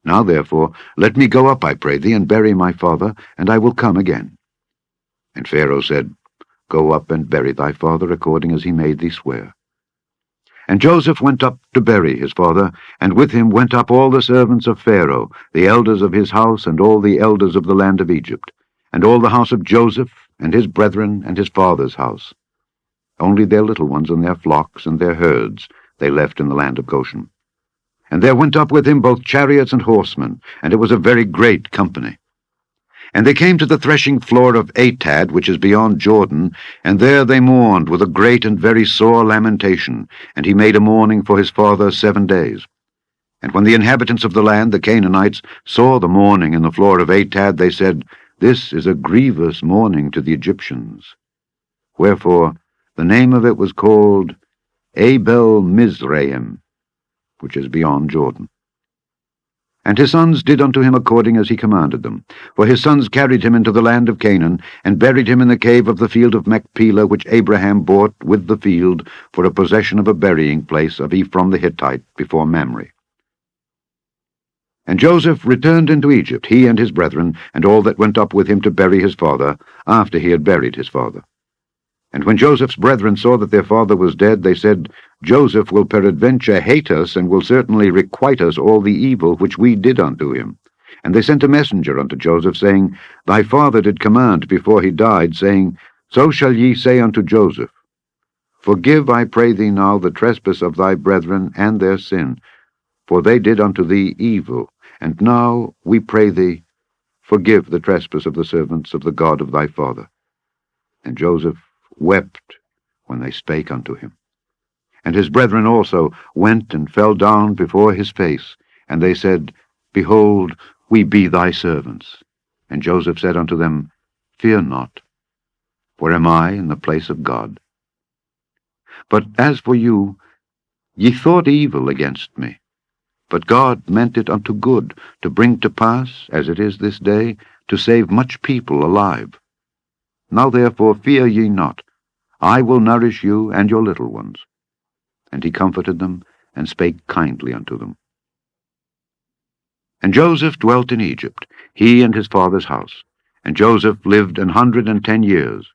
Now therefore let me go up, I pray thee, and bury my father, and I will come again. And Pharaoh said, Go up and bury thy father, according as he made thee swear. And Joseph went up to bury his father, and with him went up all the servants of Pharaoh, the elders of his house, and all the elders of the land of Egypt, and all the house of Joseph, and his brethren, and his father's house. Only their little ones and their flocks and their herds they left in the land of Goshen. And there went up with him both chariots and horsemen, and it was a very great company. And they came to the threshing floor of Atad, which is beyond Jordan, and there they mourned with a great and very sore lamentation, and he made a mourning for his father 7 days. And when the inhabitants of the land, the Canaanites, saw the mourning in the floor of Atad, they said, This is a grievous mourning to the Egyptians. Wherefore the name of it was called Abel Mizraim, which is beyond Jordan. And his sons did unto him according as he commanded them. For his sons carried him into the land of Canaan, and buried him in the cave of the field of Machpelah, which Abraham bought with the field for a possession of a burying place of Ephron the Hittite before Mamre. And Joseph returned into Egypt, he and his brethren, and all that went up with him to bury his father, after he had buried his father. And when Joseph's brethren saw that their father was dead, they said, Joseph will peradventure hate us, and will certainly requite us all the evil which we did unto him. And they sent a messenger unto Joseph, saying, Thy father did command before he died, saying, So shall ye say unto Joseph, Forgive, I pray thee now, the trespass of thy brethren and their sin, for they did unto thee evil. And now, we pray thee, forgive the trespass of the servants of the God of thy father. And Joseph wept when they spake unto him. And his brethren also went and fell down before his face, and they said, Behold, we be thy servants. And Joseph said unto them, Fear not, for am I in the place of God? But as for you, ye thought evil against me, but God meant it unto good, to bring to pass, as it is this day, to save much people alive. Now therefore fear ye not, I will nourish you and your little ones. And he comforted them, and spake kindly unto them. And Joseph dwelt in Egypt, he and his father's house. And Joseph lived 110 years.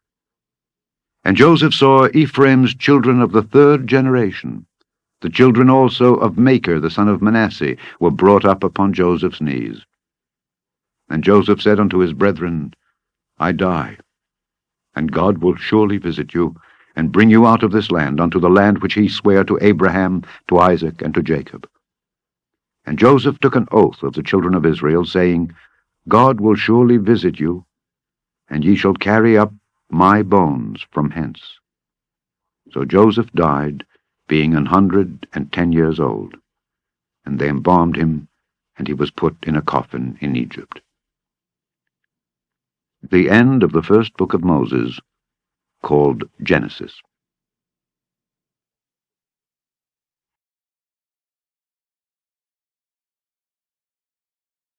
And Joseph saw Ephraim's children of the third generation. The children also of Machir the son of Manasseh were brought up upon Joseph's knees. And Joseph said unto his brethren, I die, and God will surely visit you, and bring you out of this land unto the land which he sware to Abraham, to Isaac, and to Jacob. And Joseph took an oath of the children of Israel, saying, God will surely visit you, and ye shall carry up my bones from hence. So Joseph died, being 110 years old. And they embalmed him, and he was put in a coffin in Egypt. The end of the first book of Moses, called Genesis.